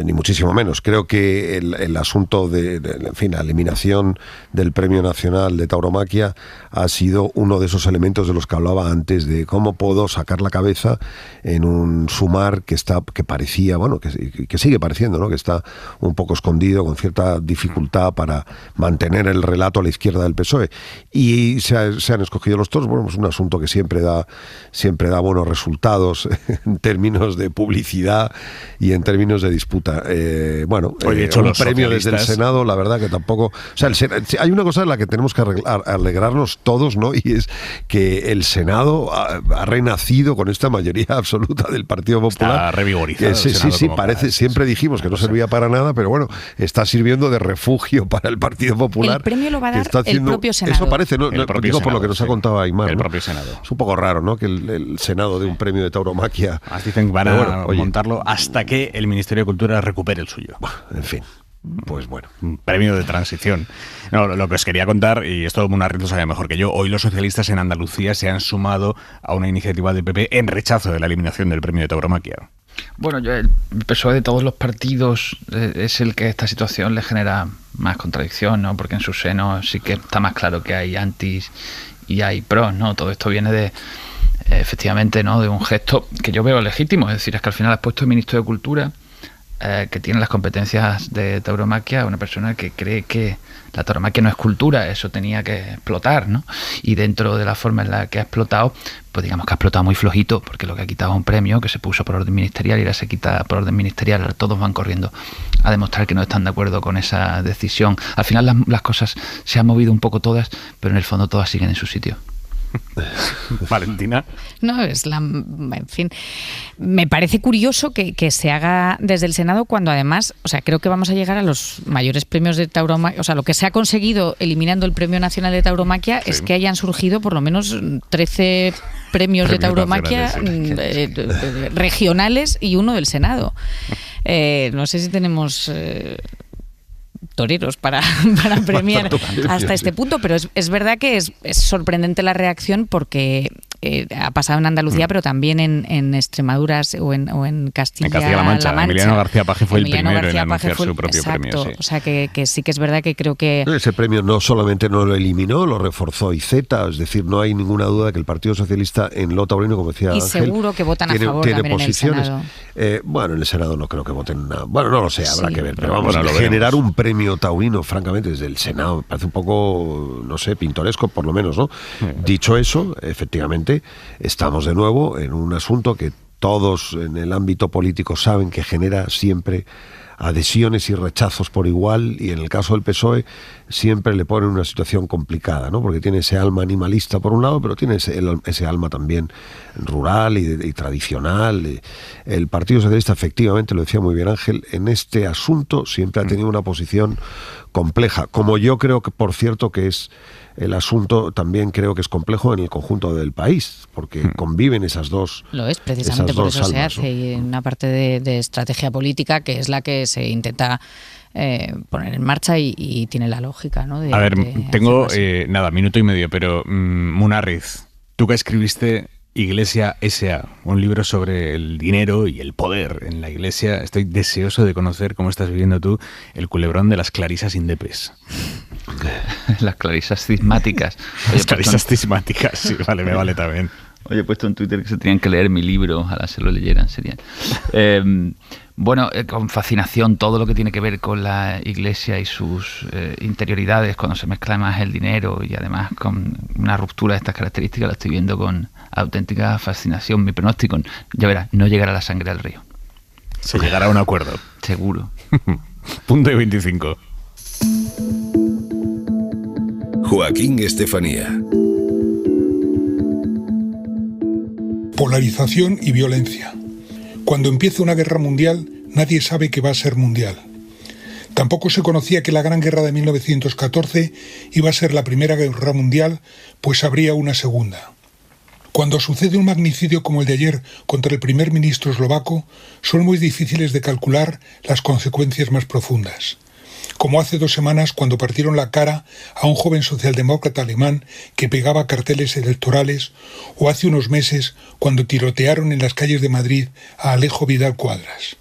ni muchísimo menos. Creo que el asunto en fin, la eliminación del Premio Nacional de Tauromaquia ha sido uno de esos elementos de los que hablaba antes, de cómo puedo sacar la cabeza en un sumar que parecía, bueno, que sigue pareciendo, ¿no?, que está un poco escondido, con cierta dificultad para mantener el relato a la izquierda del PSOE. Y se han escogido los toros. Bueno, es un asunto que siempre da buenos resultados en términos de publicidad y en términos de disputa. De hecho, un premio desde el Senado, la verdad que tampoco... O sea, hay una cosa en la que tenemos que alegrarnos todos, ¿no? Y es que el Senado ha renacido con esta mayoría absoluta del Partido Popular.
Está revigorizado.
Sí, parece, siempre dijimos que no servía para nada, pero bueno, está sirviendo de refugio para el Partido Popular.
El premio lo va a dar el propio Senado.
Eso parece, ¿no? Digo Senado, por lo que nos ha contado Aymar,
el
¿no?
propio Senado.
Es un poco raro, ¿no?, que el Senado dé un premio de tauromaquia.
Dicen que van a montarlo hasta que el Ministerio de Cultura recupere el suyo.
En fin, pues bueno.
Un premio de transición. No, lo que os quería contar, y esto Munarriz lo sabe mejor que yo, hoy los socialistas en Andalucía se han sumado a una iniciativa del PP en rechazo de la eliminación del premio de tauromaquia.
Bueno, el PSOE de todos los partidos es el que esta situación le genera más contradicción, ¿no? Porque en su seno sí que está más claro que hay antis y hay pros, ¿no? Todo esto viene de efectivamente, ¿no?, de un gesto que yo veo legítimo. Es decir, es que al final has puesto el ministro de Cultura, que tiene las competencias de tauromaquia, una persona que cree que la tauromaquia no es cultura, eso tenía que explotar, ¿no? Y dentro de la forma en la que ha explotado, pues digamos que ha explotado muy flojito, porque lo que ha quitado es un premio que se puso por orden ministerial y ahora se quita por orden ministerial, ahora todos van corriendo a demostrar que no están de acuerdo con esa decisión. Al final las cosas se han movido un poco todas, pero en el fondo todas siguen en su sitio.
Valentina.
No, en fin, me parece curioso que se haga desde el Senado cuando además, o sea, creo que vamos a llegar a los mayores premios de tauromaquia. O sea, lo que se ha conseguido eliminando el Premio Nacional de Tauromaquia es que hayan surgido por lo menos 13 premios de tauromaquia regionales y uno del Senado. No sé si tenemos... toreros para premiar hasta este punto, pero es verdad que es sorprendente la reacción porque ha pasado en Andalucía, pero también en Extremadura o en Castilla-La Mancha.
Emiliano García Paje fue el primero en anunciar su propio premio. Sí.
O sea que sí que es verdad que creo que...
Ese premio no solamente no lo eliminó, lo reforzó IZ, es decir, no hay ninguna duda de que el Partido Socialista en lo taurino, como decía Ángel,
seguro que votan a favor también
posiciones.
En el Senado.
Bueno, en el Senado no creo que voten nada. Bueno, no lo sé, habrá que ver, pero vamos, generar un premio taurino, francamente, desde el Senado, me parece un poco, no sé, pintoresco, por lo menos, ¿no? Dicho eso, efectivamente, estamos de nuevo en un asunto que todos en el ámbito político saben que genera siempre adhesiones y rechazos por igual, y en el caso del PSOE siempre le pone en una situación complicada, ¿no? Porque tiene ese alma animalista por un lado, pero tiene ese alma también rural y tradicional. El Partido Socialista, efectivamente, lo decía muy bien Ángel, en este asunto siempre ha tenido una posición compleja, como yo creo que, por cierto, que es el asunto, también creo que es complejo en el conjunto del país, porque conviven esas dos.
Lo es, precisamente por eso
almas,
se hace, y una parte de estrategia política que es la que se intenta poner en marcha y tiene la lógica, ¿no?
A ver, tengo minuto y medio, pero Munarriz, tú que escribiste Iglesia S.A., un libro sobre el dinero y el poder en la Iglesia, estoy deseoso de conocer cómo estás viviendo tú el culebrón de las clarisas indepes.
Las clarisas cismáticas.
Las clarisas cismáticas, sí, vale, me vale también.
Oye, he puesto en Twitter que se tenían que leer mi libro, ojalá se lo leyeran, sería. Bueno, con fascinación todo lo que tiene que ver con la Iglesia y sus interioridades, cuando se mezcla más el dinero y además con una ruptura de estas características, la estoy viendo con auténtica fascinación. Mi pronóstico, ya verás, no llegará la sangre al río.
Se llegará a un acuerdo.
Seguro.
Punto y 25.
Joaquín Estefanía.
Polarización y violencia. Cuando empieza una guerra mundial, nadie sabe que va a ser mundial. Tampoco se conocía que la Gran Guerra de 1914 iba a ser la primera guerra mundial, pues habría una segunda. Cuando sucede un magnicidio como el de ayer contra el primer ministro eslovaco, son muy difíciles de calcular las consecuencias más profundas. Como hace 2 semanas cuando partieron la cara a un joven socialdemócrata alemán que pegaba carteles electorales, o hace unos meses cuando tirotearon en las calles de Madrid a Alejo Vidal Cuadras.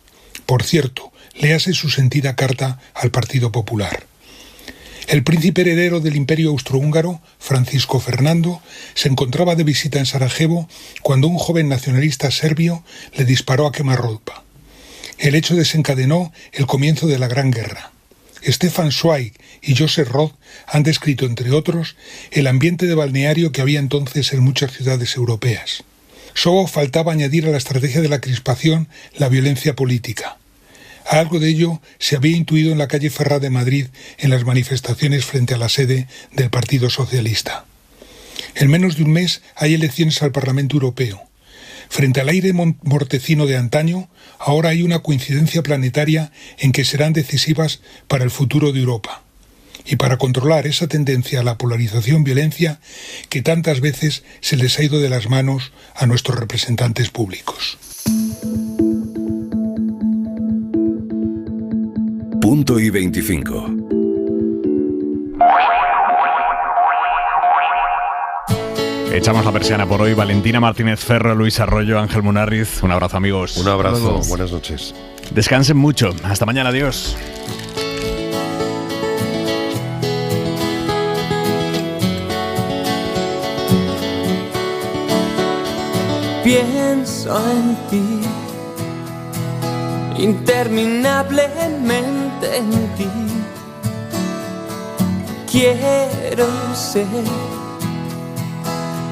Por cierto, léase su sentida carta al Partido Popular. El príncipe heredero del Imperio Austrohúngaro, Francisco Fernando, se encontraba de visita en Sarajevo cuando un joven nacionalista serbio le disparó a quemarropa. El hecho desencadenó el comienzo de la Gran Guerra. Stefan Zweig y Joseph Roth han descrito, entre otros, el ambiente de balneario que había entonces en muchas ciudades europeas. Solo faltaba añadir a la estrategia de la crispación la violencia política. Algo de ello se había intuido en la calle Ferrá de Madrid en las manifestaciones frente a la sede del Partido Socialista. En menos de un mes hay elecciones al Parlamento Europeo. Frente al aire mortecino de antaño, ahora hay una coincidencia planetaria en que serán decisivas para el futuro de Europa. Y para controlar esa tendencia a la polarización-violencia que tantas veces se les ha ido de las manos a nuestros representantes públicos.
Punto y 25.
Echamos la persiana por hoy. Valentina Martínez Ferro, Luis Arroyo, Ángel Munarriz. Un abrazo, amigos.
Un abrazo. Buenas noches.
Descansen mucho. Hasta mañana. Adiós.
Pienso en ti, interminablemente en ti. Quiero ser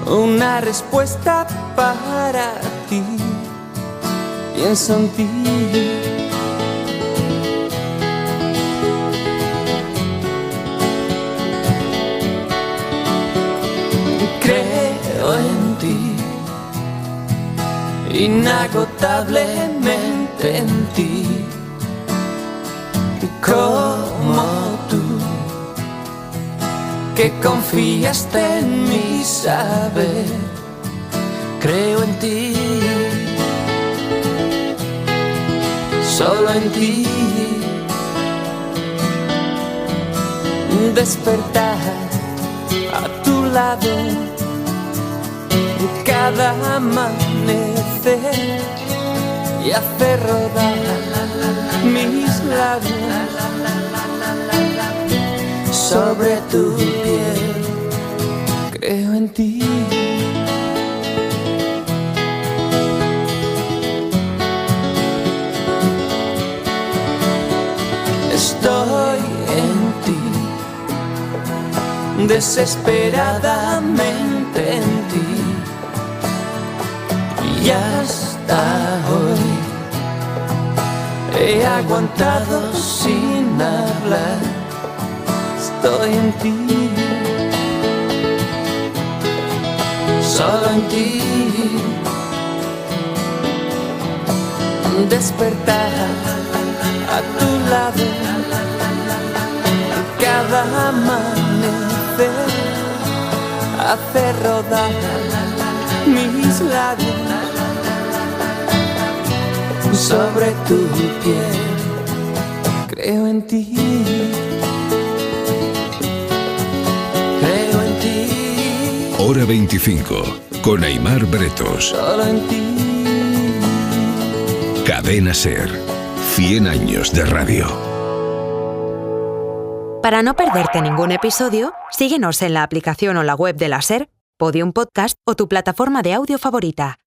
una respuesta para ti. Pienso en ti. Creo en ti, inagotablemente en ti. Como tú, que confiaste en mi saber. Creo en ti, solo en ti. Despertar a tu lado cada amanecer y hacer rodar mis labios sobre tu piel. Creo en ti. Estoy en ti, desesperadamente en ti. Y hasta hoy He aguantado sin hablar. Estoy en ti, solo en ti. Despertar a tu lado cada amanecer, hacer rodar mis labios sobre tu piel. Creo en ti, creo en ti.
Hora 25, con Aimar Bretos.
Solo en ti.
Cadena SER, 100 años de radio.
Para no perderte ningún episodio, síguenos en la aplicación o la web de la SER, Podium Podcast o tu plataforma de audio favorita.